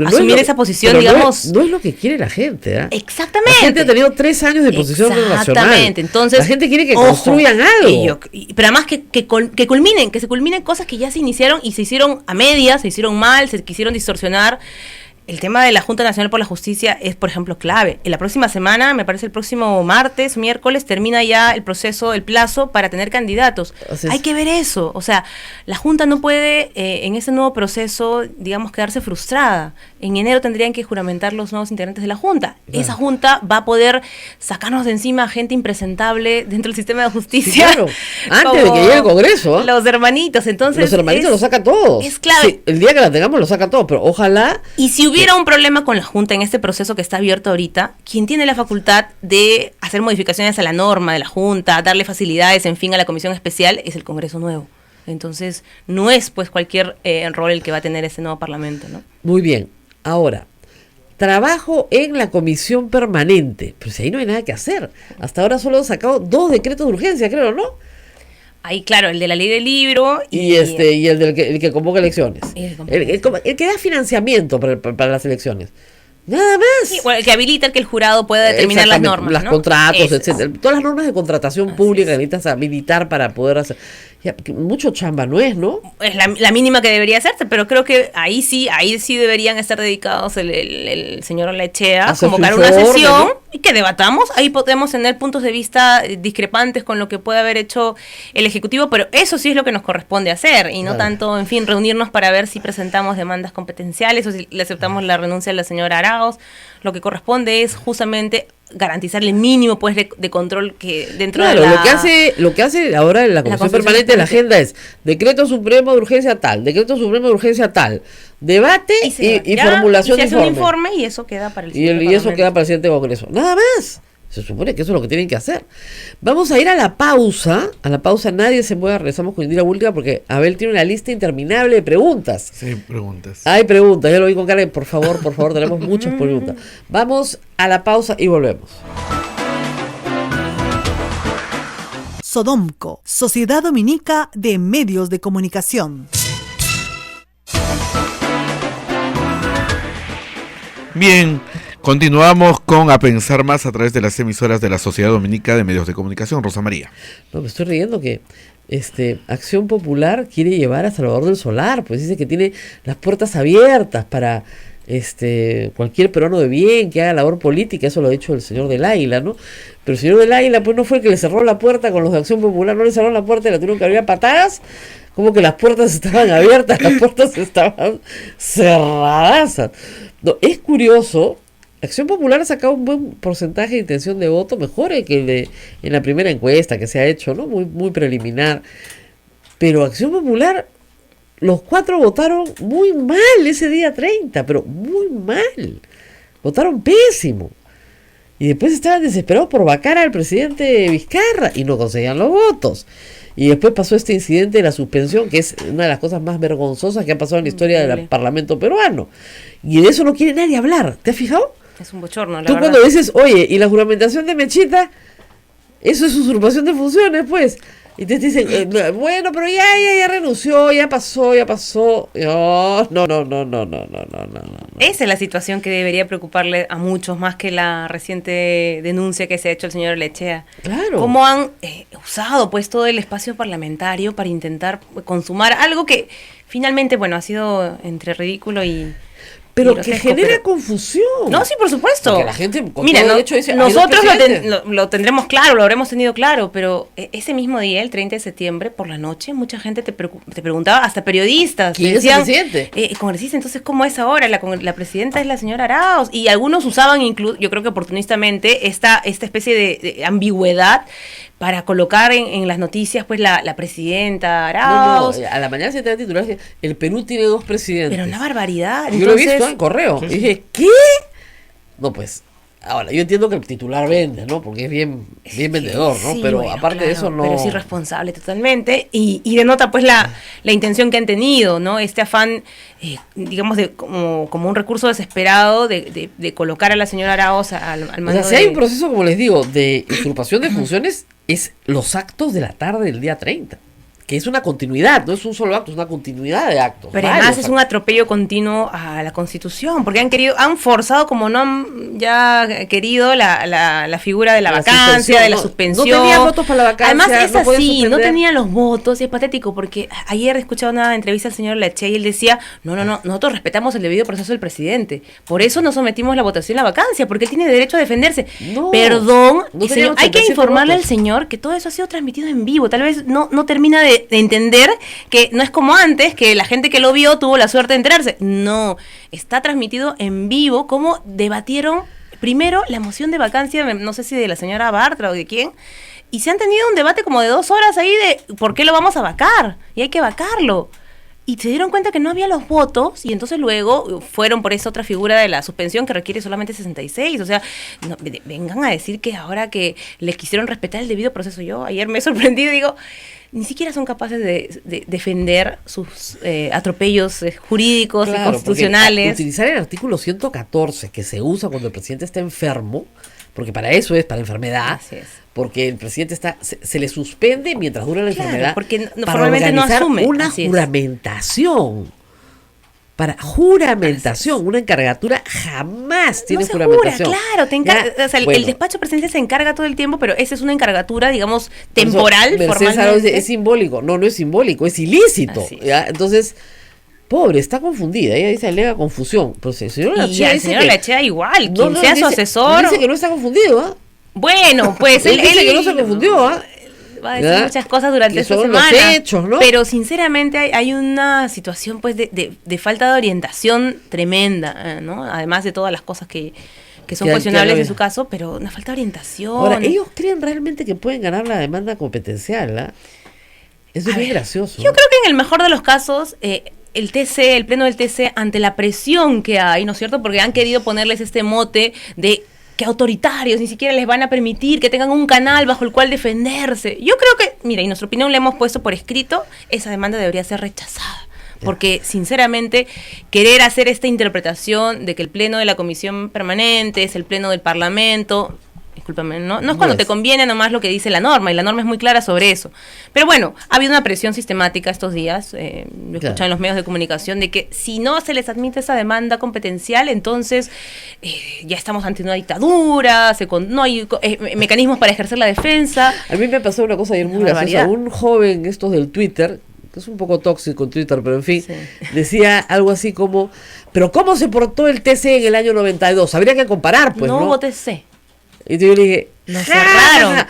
asumir esa posición, digamos... No es lo que quiere la gente, ¿eh? Exactamente. La gente ha tenido 3 años de posición irracional. Exactamente. Entonces, la gente quiere que construyan algo. Pero además que se culminen cosas que ya se iniciaron y se hicieron a medias, se hicieron mal, se quisieron distorsionar. El tema de la Junta Nacional por la Justicia es, por ejemplo, clave. En la próxima semana, me parece el próximo martes, miércoles, termina ya el proceso, el plazo para tener candidatos. Hay que ver eso. O sea, la Junta no puede, en ese nuevo proceso, digamos, quedarse frustrada. En enero tendrían que juramentar los nuevos integrantes de la Junta. Claro. Esa Junta va a poder sacarnos de encima a gente impresentable dentro del sistema de justicia. Sí, claro. Antes de que llegue el Congreso. Los hermanitos. Entonces, los hermanitos los saca todos. Es clave. Sí, el día que la tengamos lo saca todos, pero ojalá... Y si hubiera un problema con la Junta en este proceso que está abierto ahorita, quien tiene la facultad de hacer modificaciones a la norma de la Junta, darle facilidades, en fin, a la comisión especial, es el Congreso nuevo. Entonces, no es pues cualquier rol el que va a tener ese nuevo Parlamento, ¿no? Muy bien. Ahora, trabajo en la comisión permanente. Pero si ahí no hay nada que hacer. Hasta ahora solo han sacado 2 decretos de urgencia, creo, ¿no? Ahí, claro, el de la ley del libro y el el que convoca elecciones. El que da financiamiento para las elecciones. Nada más. Sí, bueno, el que habilita que el jurado pueda determinar las normas, los contratos, etcétera. Todas las normas de contratación pública que necesitas habilitar para poder hacer. Ya, mucho chamba no es, ¿no? Es la mínima que debería hacerse, pero creo que ahí sí deberían estar dedicados el señor Olechea a convocar una sesión, ¿no? Y que debatamos. Ahí podemos tener puntos de vista discrepantes con lo que puede haber hecho el Ejecutivo, pero eso sí es lo que nos corresponde hacer, y no tanto, en fin, reunirnos para ver si presentamos demandas competenciales o si le aceptamos la renuncia de la señora Arauz. Lo que corresponde es justamente garantizar el mínimo pues de control que dentro de la... Lo que hace ahora en la Comisión Permanente de la Agenda es decreto supremo de urgencia tal, decreto supremo de urgencia tal, debate y formulación de informe. Un informe y eso queda para el siguiente y eso queda para el siguiente Congreso. Nada más. Se supone que eso es lo que tienen que hacer. Vamos a ir a la pausa. A la pausa nadie se mueva. Regresamos con Indira Búltica porque Abel tiene una lista interminable de preguntas. Sí, preguntas. Hay preguntas. Ya lo vi con Karen. Por favor, tenemos muchas preguntas. Vamos a la pausa y volvemos. Sodomco, Sociedad Dominica de Medios de Comunicación. Bien, continuamos con A Pensar Más a través de las emisoras de la Sociedad Dominica de Medios de Comunicación. Rosa María. No, me estoy riendo que Acción Popular quiere llevar a Salvador del Solar, pues dice que tiene las puertas abiertas para cualquier peruano de bien que haga labor política. Eso lo ha dicho el señor del Águila, ¿no? Pero el señor del Águila pues no fue el que le cerró la puerta con los de Acción Popular, no le cerró la puerta y la tuvieron que abrir a patadas. Como que las puertas estaban abiertas, las puertas estaban cerradas. No, es curioso. Acción Popular ha sacado un buen porcentaje de intención de voto, mejor que en la primera encuesta que se ha hecho, ¿no? Muy preliminar. Pero Acción Popular, los 4 votaron muy mal ese día 30, pero muy mal. Votaron pésimo. Y después estaban desesperados por vacar al presidente Vizcarra y no conseguían los votos. Y después pasó este incidente de la suspensión, que es una de las cosas más vergonzosas que ha pasado en la historia del Parlamento peruano. Y de eso no quiere nadie hablar. ¿Te has fijado? Es un bochorno, la Tú verdad. cuando dices, oye, y la juramentación de Mechita, eso es usurpación de funciones, pues. Y te dicen, bueno, pero ya renunció, ya pasó. No. Esa es la situación que debería preocuparle a muchos, más que la reciente denuncia que se ha hecho el señor Olechea. Claro. Cómo han usado pues todo el espacio parlamentario para intentar consumar algo que finalmente, bueno, ha sido entre ridículo y... Pero que genera confusión. No, sí, por supuesto. Porque la gente con mira, todo derecho dice, nosotros lo tendremos claro, lo habremos tenido claro, pero ese mismo día, el 30 de septiembre, por la noche, mucha gente te preguntaba, hasta periodistas. ¿Quién decían, es el presidente? Congresista, entonces, ¿cómo es ahora? La presidenta es la señora Arauz. Y algunos usaban, yo creo que oportunistamente, esta especie de ambigüedad para colocar en las noticias pues la presidenta Arauz. No, a la mañana se te da titular, el Perú tiene 2 presidentes. Pero una barbaridad. Yo lo he visto en correo. Y dije, ¿qué? No, pues, Ahora, yo entiendo que el titular vende, ¿no? Porque es bien vendedor, ¿no? Sí, Pero bueno, aparte de eso, no. Pero es irresponsable totalmente y denota pues la intención que han tenido, ¿no? Este afán, digamos, de como un recurso desesperado de colocar a la señora Araoz al O mando sea, si hay un proceso, como les digo, de usurpación de funciones, es los actos de la tarde del día 30. Que es una continuidad, no es un solo acto, es una continuidad de actos. Pero además es un atropello continuo a la Constitución, porque han forzado, como no han ya querido, la figura de la vacancia, de la suspensión. No tenían votos para la vacancia. Además es no así, no tenían los votos, y es patético, porque ayer escuchaba una entrevista al señor Leche y él decía, no, nosotros respetamos el debido proceso del presidente, por eso no sometimos la votación a la vacancia, porque él tiene derecho a defenderse. No, Perdón, no señor, hay que 87 informarle votos. al señor que todo eso ha sido transmitido en vivo, tal vez no termina de entender que no es como antes, que la gente que lo vio tuvo la suerte de enterarse. No, está transmitido en vivo cómo debatieron primero la moción de vacancia, no sé si de la señora Bartra o de quién, y se han tenido un debate como de 2 horas ahí de por qué lo vamos a vacar, y hay que vacarlo. Y se dieron cuenta que no había los votos y entonces luego fueron por esa otra figura de la suspensión que requiere solamente 66. O sea, vengan a decir que ahora que les quisieron respetar el debido proceso. Yo ayer me he sorprendido y digo, ni siquiera son capaces de defender sus atropellos jurídicos y constitucionales. Utilizar el artículo 114 que se usa cuando el presidente está enfermo, porque para eso es, para enfermedad. Así es. Porque el presidente se le suspende mientras dura la enfermedad. Porque para formalmente no organizar asume. una juramentación. Para juramentación, una encargatura jamás tiene no se juramentación. Jura, claro, o sea, el despacho presidencial se encarga todo el tiempo, pero esa es una encargatura, digamos, temporal, formalmente. Es simbólico. No es simbólico, es ilícito. ¿Ya? Entonces, pobre, está confundida. Ella dice, alega confusión. Pero el señor Lachea el señor Lachea igual, quien sea su asesor. Dice que no está confundido, ¿ah? Bueno, pues él dice que no se confundió, ¿ah? Va a decir muchas cosas durante esta semana. Los hechos, ¿no? Pero sinceramente hay una situación pues de falta de orientación tremenda, ¿no? Además de todas las cosas que son cuestionables en su caso, pero una falta de orientación. Ahora, ellos creen realmente que pueden ganar la demanda competencial, ¿ah? Eso es bien gracioso. Yo creo que en el mejor de los casos, el pleno del TC, ante la presión que hay, ¿no es cierto? Porque han querido ponerles este mote de que autoritarios ni siquiera les van a permitir que tengan un canal bajo el cual defenderse. Yo creo que, mira, y nuestra opinión la hemos puesto por escrito, esa demanda debería ser rechazada. Porque, sinceramente, querer hacer esta interpretación de que el pleno de la comisión permanente es el pleno del Parlamento, discúlpame, no es cuando te conviene nomás lo que dice la norma, y la norma es muy clara sobre eso. Pero bueno, ha habido una presión sistemática estos días, lo he escuchado en los medios de comunicación, de que si no se les admite esa demanda competencial, entonces ya estamos ante una dictadura, no hay mecanismos para ejercer la defensa. A mí me pasó una cosa ayer muy graciosa. Un joven, estos del Twitter, que es un poco tóxico en Twitter, pero en fin, decía algo así como, pero ¿cómo se portó el TC en el año 92? Habría que comparar, pues, ¿no? No hubo TC. Y yo le dije, lo cerraron.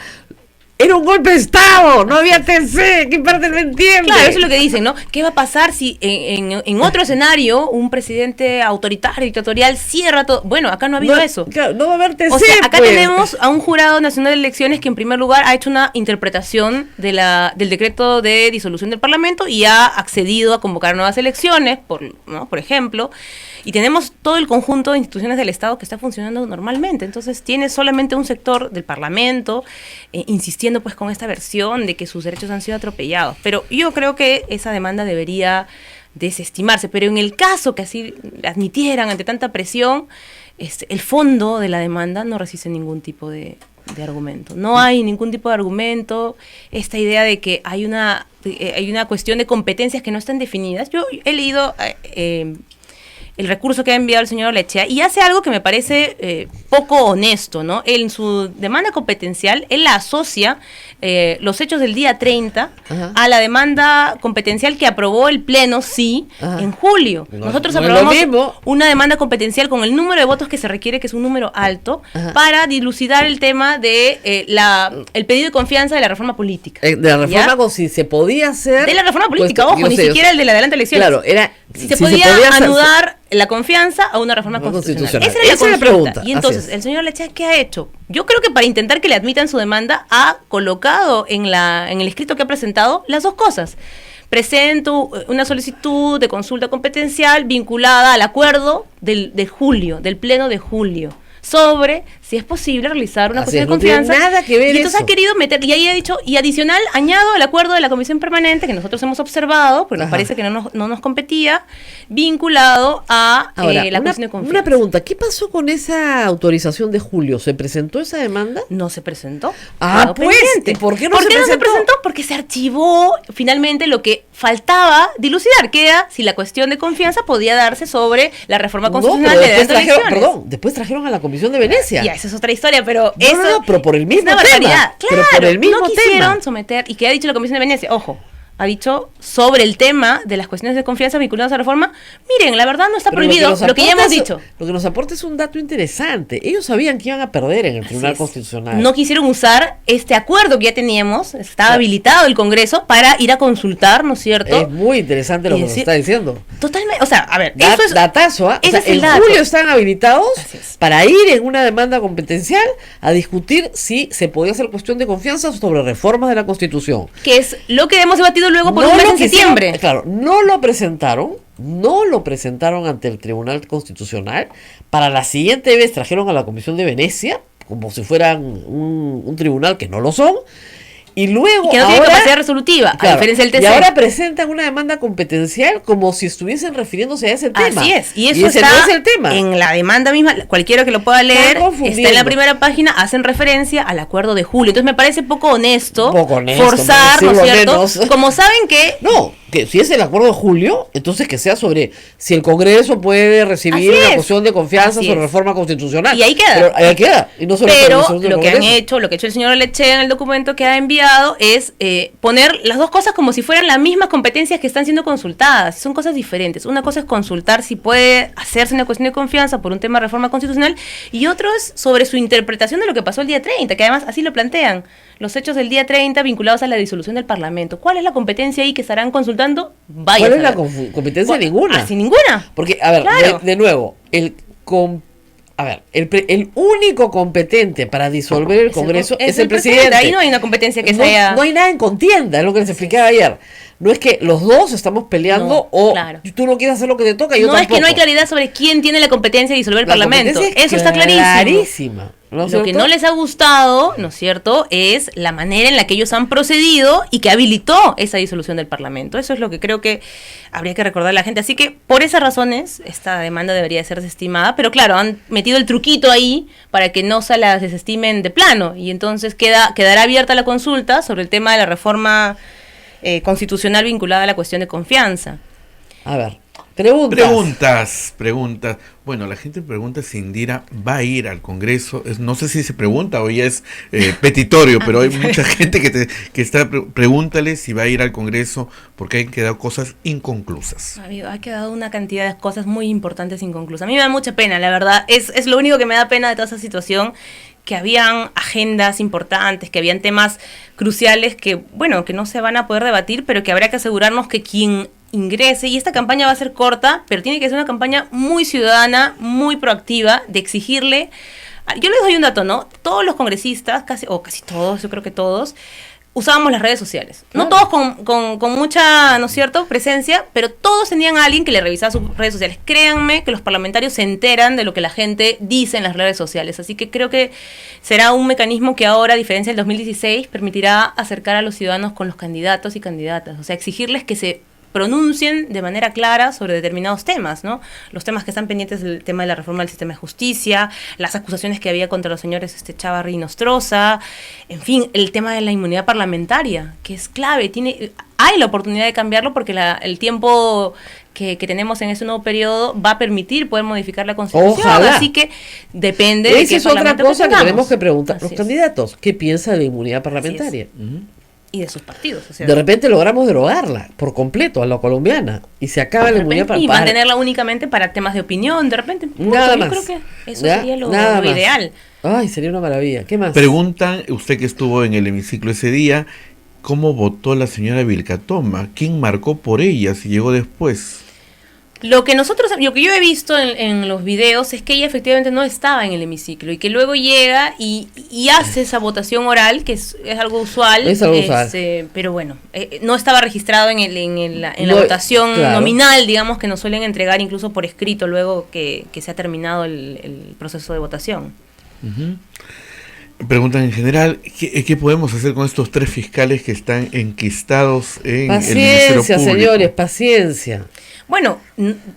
Era un golpe de Estado, no había TC, ¿qué parte no entiende? Claro, eso es lo que dicen, ¿no? ¿Qué va a pasar si en otro escenario un presidente autoritario, dictatorial, cierra todo? Bueno, acá no ha habido eso. Claro, no va a haber TC, o sea, acá pues tenemos a un jurado nacional de elecciones que en primer lugar ha hecho una interpretación del decreto de disolución del Parlamento y ha accedido a convocar nuevas elecciones, por ejemplo, y tenemos todo el conjunto de instituciones del Estado que está funcionando normalmente. Entonces tiene solamente un sector del Parlamento insistiendo pues con esta versión de que sus derechos han sido atropellados. Pero yo creo que esa demanda debería desestimarse. Pero en el caso que así admitieran ante tanta presión, el fondo de la demanda no resiste ningún tipo de argumento. No hay ningún tipo de argumento. Esta idea de que hay una cuestión de competencias que no están definidas. Yo he leído el recurso que ha enviado el señor Lechea y hace algo que me parece poco honesto, ¿no? Él, en su demanda competencial, él la asocia los hechos del día 30 a la demanda competencial que aprobó el Pleno, en julio. Nosotros aprobamos una demanda competencial con el número de votos que se requiere, que es un número alto, para dilucidar el tema de el pedido de confianza de la reforma política. De la reforma, si se podía hacer... De la reforma política, ojo, ni siquiera el de la adelante elecciones. Claro, era... Si se podía anudar la confianza a una reforma constitucional. Esa era la pregunta. Y entonces, el señor Lechea, ¿qué ha hecho? Yo creo que para intentar que le admitan su demanda, ha colocado en el escrito que ha presentado las dos cosas. Presento una solicitud de consulta competencial vinculada al acuerdo del Pleno de julio, sobre si es posible realizar una Así cuestión es, de no tiene confianza. nada que ver y entonces eso. ha querido meter, y ahí ha dicho, y adicional, añado el acuerdo de la Comisión Permanente que nosotros hemos observado, porque nos Ajá. parece que no nos competía, vinculado a Ahora, la una, cuestión de confianza. una pregunta, ¿qué pasó con esa autorización de Julio? ¿Se presentó esa demanda? No se presentó. Ah, Quedó pues, pendiente. ¿y por qué no se presentó? Porque se archivó finalmente lo que faltaba dilucidar, que era si la cuestión de confianza podía darse sobre la reforma No, constitucional pero de después adelanto de trajeron, elecciones. perdón, después trajeron a la Comisión de Venecia. Ya, esa es otra historia, pero No, eso no, pero por el mismo es una tema. barbaridad. Pero Claro, por el mismo no quisieron tema. someter, y que ha dicho la Comisión de Venecia, ojo, ha dicho sobre el tema de las cuestiones de confianza vinculadas a la reforma, miren, la verdad no está Pero prohibido, nos lo que ya aporta hemos es- dicho. Lo que nos aporta es un dato interesante. Ellos sabían que iban a perder en el Tribunal Así es. Constitucional. No quisieron usar este acuerdo que ya teníamos, estaba Claro. habilitado el Congreso para ir a consultar, ¿no es cierto? Es muy interesante lo Y que nos decir- está diciendo. Totalmente, o sea, a ver, eso es Datazo, ¿ah? O ese sea, es el en dato. julio están habilitados Así es. para ir en una demanda competencial a discutir si se podía hacer cuestión de confianza sobre reformas de la Constitución. que es lo que hemos debatido luego por No un mes lo en quisieron- septiembre. Claro, no lo presentaron ante el Tribunal Constitucional. Para la siguiente vez trajeron a la Comisión de Venecia, como si fueran un tribunal que no lo son. Y luego Y que no tiene ahora, capacidad resolutiva, a claro, diferencia del TC. y ahora presentan una demanda competencial como si estuviesen refiriéndose a ese tema. Así es, y eso ese está no es el tema. en la demanda misma, cualquiera que lo pueda leer, confundiendo. está en la primera página, hacen referencia al acuerdo de julio. Entonces me parece poco honesto, Forzar, ¿no es por cierto? menos. Como saben que No, que si es el acuerdo de julio, entonces que sea sobre si el Congreso puede recibir Así una es. cuestión de confianza Así sobre es. reforma constitucional. Y ahí queda. Pero ahí queda. Y no sobre la pero resolución del lo que han Congreso. hecho, lo que ha hecho el señor Leche en el documento que ha enviado es poner las dos cosas como si fueran las mismas competencias que están siendo consultadas. Son cosas diferentes. Una cosa es consultar si puede hacerse una cuestión de confianza por un tema de reforma constitucional y otro es sobre su interpretación de lo que pasó el día 30, que además así lo plantean. Los hechos del día 30 vinculados a la disolución del Parlamento. ¿Cuál es la competencia ahí que estarán consultando? Vaya ¿Cuál a es la saber. competencia? Bueno, Ninguna. sin ninguna. Porque, a ver, Claro. de nuevo, el único competente para disolver el Congreso es el presidente. Ahí no hay una competencia que no, se haya... no hay nada en contienda, es lo que les explicaba ayer. No es que los dos estamos peleando No, o claro. tú no quieres hacer lo que te toca y yo No es tampoco. que no hay claridad sobre quién tiene la competencia de disolver el La Parlamento. competencia es Eso está clarísimo. clarísima. ¿No es Lo que cierto? no les ha gustado, ¿no es cierto?, es la manera en la que ellos han procedido y que habilitó esa disolución del Parlamento. Eso es lo que creo que habría que recordar a la gente. Así que, por esas razones, esta demanda debería ser desestimada. Pero claro, han metido el truquito ahí para que no se las desestimen de plano. Y entonces quedará abierta la consulta sobre el tema de la reforma constitucional vinculada a la cuestión de confianza. A ver, preguntas. Preguntas. Bueno, la gente pregunta si Indira va a ir al Congreso. No sé si se pregunta o ya es petitorio, pero hay mucha gente que está pregúntale si va a ir al Congreso porque han quedado cosas inconclusas. Ha quedado una cantidad de cosas muy importantes inconclusas. A mí me da mucha pena, la verdad. Es lo único que me da pena de toda esa situación, que habían agendas importantes, que habían temas cruciales que, bueno, que no se van a poder debatir, pero que habrá que asegurarnos que quien ingrese, y esta campaña va a ser corta, pero tiene que ser una campaña muy ciudadana, muy proactiva, de exigirle. Yo les doy un dato, ¿no? Todos los congresistas, casi todos, yo creo que todos, usábamos las redes sociales. No todos con mucha, ¿no es cierto?, presencia, pero todos tenían a alguien que le revisaba sus redes sociales. Créanme que los parlamentarios se enteran de lo que la gente dice en las redes sociales. Así que creo que será un mecanismo que ahora, a diferencia del 2016, permitirá acercar a los ciudadanos con los candidatos y candidatas. O sea, exigirles que se pronuncien de manera clara sobre determinados temas, ¿no? Los temas que están pendientes del tema de la reforma del sistema de justicia, las acusaciones que había contra los señores Chávarri y Nostroza, en fin, el tema de la inmunidad parlamentaria, que es clave, hay la oportunidad de cambiarlo porque el tiempo que tenemos en ese nuevo periodo va a permitir poder modificar la Constitución. Ojalá. Así que depende de Esa qué es otra parlamento cosa que tengamos. tenemos que preguntar. Los Así es. candidatos, ¿qué piensan de la inmunidad parlamentaria? Y de sus partidos. O sea, De repente logramos derogarla por completo a la colombiana y se acaba la inmunidad y parlamentaria. mantenerla únicamente para temas de opinión, de repente. Nada Yo más. creo que eso ¿Ya? sería lo Nada más. ideal. Ay, sería una maravilla. ¿Qué más? Preguntan, usted que estuvo en el hemiciclo ese día, ¿cómo votó la señora Vilcatoma? ¿Quién marcó por ella si llegó después? Lo que yo he visto en los videos es que ella efectivamente no estaba en el hemiciclo y que luego llega y hace esa votación oral, que es algo usual. Es algo usual. Pero bueno, no estaba registrado en la No, votación claro. nominal, digamos, que nos suelen entregar incluso por escrito luego que se ha terminado el proceso de votación. Preguntan en general, ¿qué podemos hacer con estos 3 fiscales que están enquistados en el Ministerio Paciencia, Público? señores, paciencia. Bueno,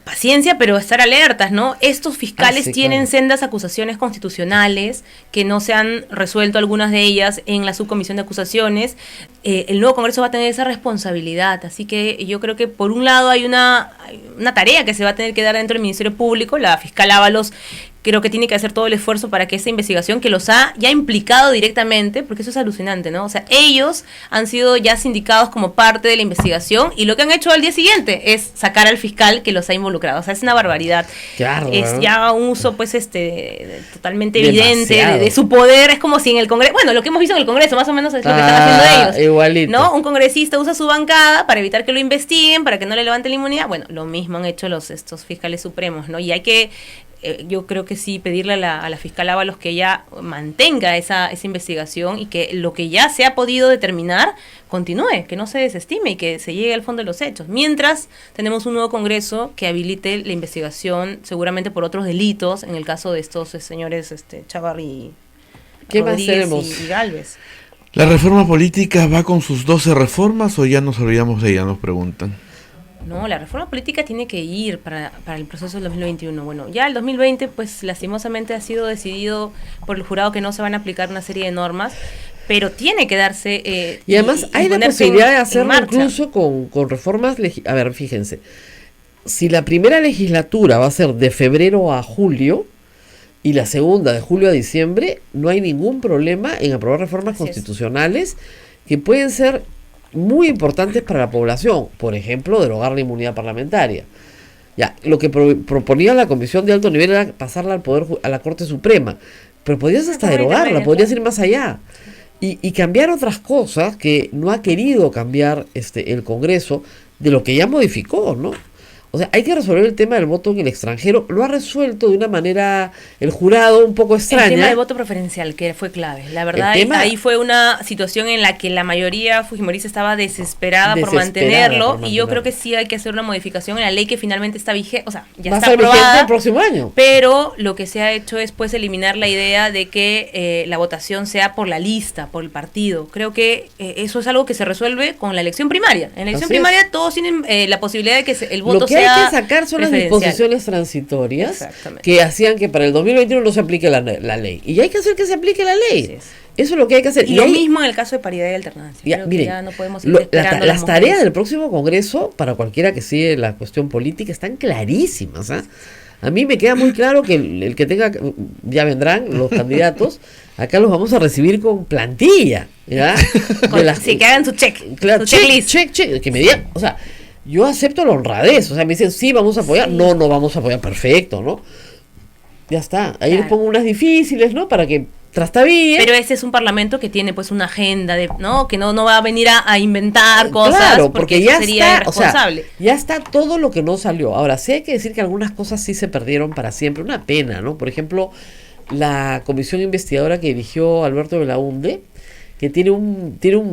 paciencia, pero estar alertas, ¿no? Estos fiscales Sí, tienen claro. sendas acusaciones constitucionales que no se han resuelto algunas de ellas en la subcomisión de acusaciones. El nuevo Congreso va a tener esa responsabilidad, así que yo creo que por un lado hay una tarea que se va a tener que dar dentro del Ministerio Público. La fiscal Ábalos creo que tiene que hacer todo el esfuerzo para que esa investigación que los ha ya implicado directamente, porque eso es alucinante, ¿no? O sea, ellos han sido ya sindicados como parte de la investigación y lo que han hecho al día siguiente es sacar al fiscal que los ha involucrado. O sea, es una barbaridad. Claro, Es ¿no? ya un uso, pues, totalmente evidente Demasiado. de su poder. Es como si en el Congreso, bueno, lo que hemos visto en el Congreso, más o menos es lo que están haciendo ellos. Igualito. ¿No? Un congresista usa su bancada para evitar que lo investiguen, para que no le levanten la inmunidad. Bueno, lo mismo han hecho estos fiscales supremos, ¿no? Y hay que, yo creo que sí, pedirle a la fiscal Ábalos que ella mantenga esa investigación y que lo que ya se ha podido determinar continúe, que no se desestime y que se llegue al fondo de los hechos. Mientras tenemos un nuevo Congreso que habilite la investigación seguramente por otros delitos, en el caso de estos señores Chávarri, ¿Qué más Rodríguez tenemos? y Gálvez. ¿La reforma política va con sus 12 reformas o ya nos olvidamos de ella? Nos preguntan. No, la reforma política tiene que ir para el proceso del 2021. Bueno, ya el 2020, pues lastimosamente ha sido decidido por el jurado que no se van a aplicar una serie de normas, pero tiene que darse... Y además hay la ponerse posibilidad de en hacerlo marcha. incluso con reformas. A ver, fíjense. Si la primera legislatura va a ser de febrero a julio y la segunda de julio a diciembre, no hay ningún problema en aprobar reformas Así es. constitucionales que pueden ser muy importantes para la población. Por ejemplo, derogar la inmunidad parlamentaria. Ya, lo que proponía la Comisión de Alto Nivel era pasarla a la Corte Suprema, pero podrías hasta Reforma derogarla, intermedia, podrías claro. ir más allá. Y cambiar otras cosas que no ha querido cambiar el Congreso de lo que ya modificó, ¿no? O sea, hay que resolver el tema del voto en el extranjero. Lo ha resuelto de una manera el jurado un poco extraña. El tema del voto preferencial, que fue clave. La verdad, ahí fue una situación en la que la mayoría fujimorista estaba desesperada por mantenerlo, y yo creo que sí hay que hacer una modificación en la ley que finalmente está vigente, o sea, ya va está a ser vigente aprobada. el próximo año. Pero lo que se ha hecho es pues eliminar la idea de que la votación sea por la lista, por el partido. Creo que eso es algo que se resuelve con la elección primaria. En la elección Así es. primaria todos tienen la posibilidad de que el voto Lo que sea hay que sacar son las preferencial. disposiciones transitorias Exactamente. que hacían que para el 2021 no se aplique la ley. Y hay que hacer que se aplique la ley. Así es. Eso es lo que hay que hacer. Y lo ahí- mismo en el caso de paridad y alternancia. Ya, Creo que miren, ya no podemos seguir esperando las tareas mujeres. del próximo Congreso, para cualquiera que sigue la cuestión política, están clarísimas. ¿Ah? A mí me queda muy claro que el que tenga, ya vendrán los candidatos, acá los vamos a recibir con plantilla. ¿Ya? Sí, que hagan su check, Claro, su checklist. check, que me digan, o sea, yo acepto la honradez, o sea, me dicen, sí, vamos a apoyar, Sí. no vamos a apoyar, perfecto, ¿no? Ya está, ahí les Claro. pongo unas difíciles, ¿no? Para que trastabillen. Pero este es un parlamento que tiene pues una agenda de, ¿no? Que no va a venir a inventar cosas, Claro, porque porque eso ya sería está, o sea, irresponsable. ya está todo lo que no salió. Ahora, sí hay que decir que algunas cosas sí se perdieron para siempre, una pena, ¿no? Por ejemplo, la comisión investigadora que dirigió Alberto Belaunde, que tiene un yo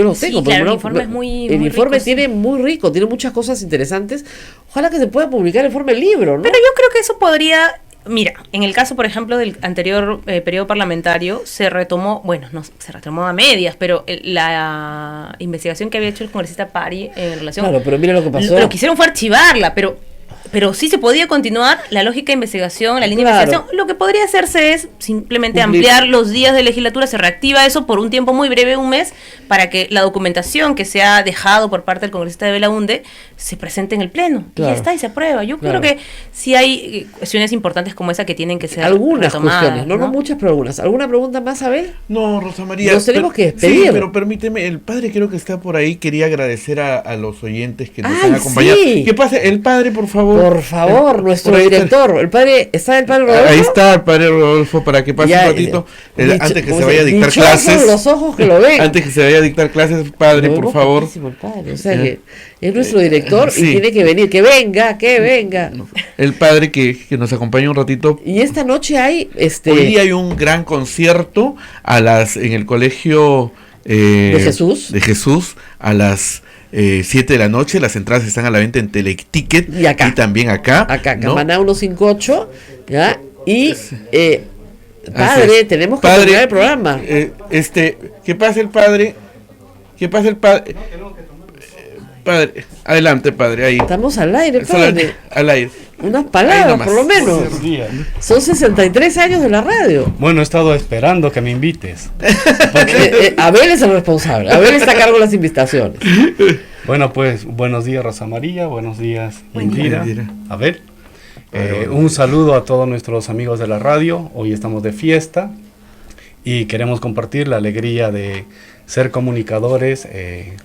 lo Sí, tengo, claro, pero el informe es muy informe rico, sí. tiene muy rico, tiene muchas cosas interesantes. Ojalá que se pueda publicar en forma de libro, ¿no? Pero yo creo que eso podría, mira, en el caso, por ejemplo, del anterior periodo parlamentario, se retomó, bueno, no se retomó a medias, pero la investigación que había hecho el congresista Pari en relación... Claro, pero mira lo que pasó. Lo que hicieron fue archivarla, pero sí se podía continuar la lógica de investigación, la línea de Claro. investigación. Lo que podría hacerse es simplemente Cumplir. ampliar los días de legislatura, se reactiva eso por un tiempo muy breve, un mes, para que la documentación que se ha dejado por parte del congresista de Belaunde se presente en el pleno. Claro. Y ya está, y se aprueba. Yo Claro. creo que sí hay cuestiones importantes como esa que tienen que ser Algunas retomadas, cuestiones, no muchas, pero algunas. ¿Alguna pregunta más, Abel? No, Rosa María. Nos tenemos que despedir. Sí, pero permíteme, el padre creo que está por ahí. Quería agradecer a los oyentes que nos ¡Ay, han acompañado. sí! ¿Qué pasa? El padre, por favor. Por favor, nuestro por ahí está. director, el padre Rodolfo. Ahí está el padre Rodolfo para que pase Ya, un ratito. dicho- Antes que como se vaya a dice, dictar dichosos clases. los ojos que lo ven. Antes que se vaya a dictar clases, padre, Lo por vemos favor. guapísimo el padre, o sea que es nuestro director sí. y tiene que venir, que venga. El padre que nos acompaña un ratito. Y esta noche hay Hoy día hay un gran concierto en el colegio de Jesús a las 7 de la noche. Las entradas están a la venta en Teleticket Y acá. también acá. acá, ¿no? Camaná 158, ¿ya? Y Padre, tenemos que terminar el programa. ¿Qué pasa el padre? ¿Qué pasa el padre? Padre, adelante, padre, ahí. Estamos al aire, padre. Al aire. Unas palabras, por lo menos. Buenos días. Son 63 años de la radio. Bueno, he estado esperando que me invites. Abel es el responsable. Abel está a cargo de las invitaciones. Bueno, pues, buenos días, Rosa María. Buenos días, Indira. Indira. Abel. Un saludo a todos nuestros amigos de la radio. Hoy estamos de fiesta y queremos compartir la alegría de ser comunicadores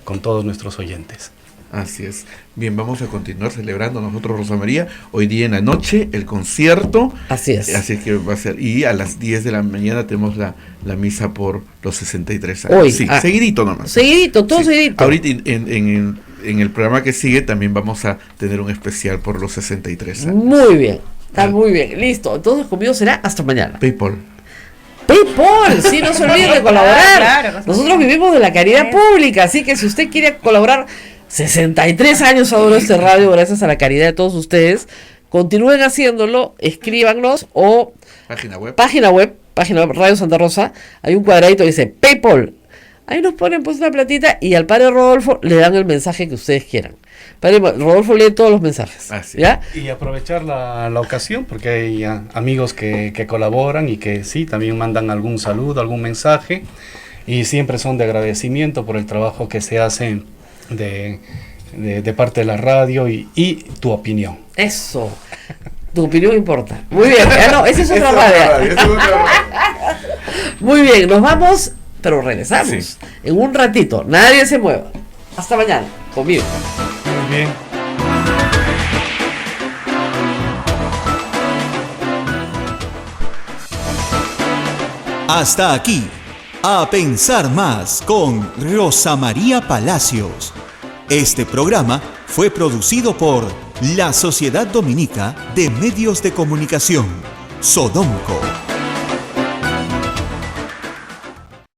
con todos nuestros oyentes. Así es. Bien, vamos a continuar celebrando nosotros, Rosa María. Hoy día en la noche, el concierto. Así es. Así es que va a ser. Y a las 10 de la mañana tenemos la misa por los 63 años. Hoy. Sí, seguidito nomás. Seguidito, todo seguidito. Ahorita en el programa que sigue también vamos a tener un especial por los 63 años. Muy bien. Está muy bien. Listo. Entonces conmigo será hasta mañana. PayPal. PayPal, sí, no se olviden de colaborar. Claro, Nosotros vivimos de la caridad pública, así que si usted quiere colaborar, 63 años ha durado este radio gracias a la caridad de todos ustedes. Continúen haciéndolo, escríbanos o página web Radio Santa Rosa. Hay un cuadradito que dice PayPal. Ahí nos ponen pues una platita y al padre Rodolfo le dan el mensaje que ustedes quieran. Padre Rodolfo lee todos los mensajes. ¿Ya? Y aprovechar la ocasión porque hay amigos que colaboran y que sí, también mandan algún saludo, algún mensaje y siempre son de agradecimiento por el trabajo que se hace de parte de la radio y tu opinión. Eso. Tu opinión importa. Muy bien. No, esa es otra radio. Muy bien, nos vamos, pero regresamos en un ratito. Nadie se mueva. Hasta mañana. Conmigo. Muy bien. Hasta aquí, A Pensar Más con Rosa María Palacios. Este programa fue producido por la Sociedad Dominica de Medios de Comunicación, Sodomco.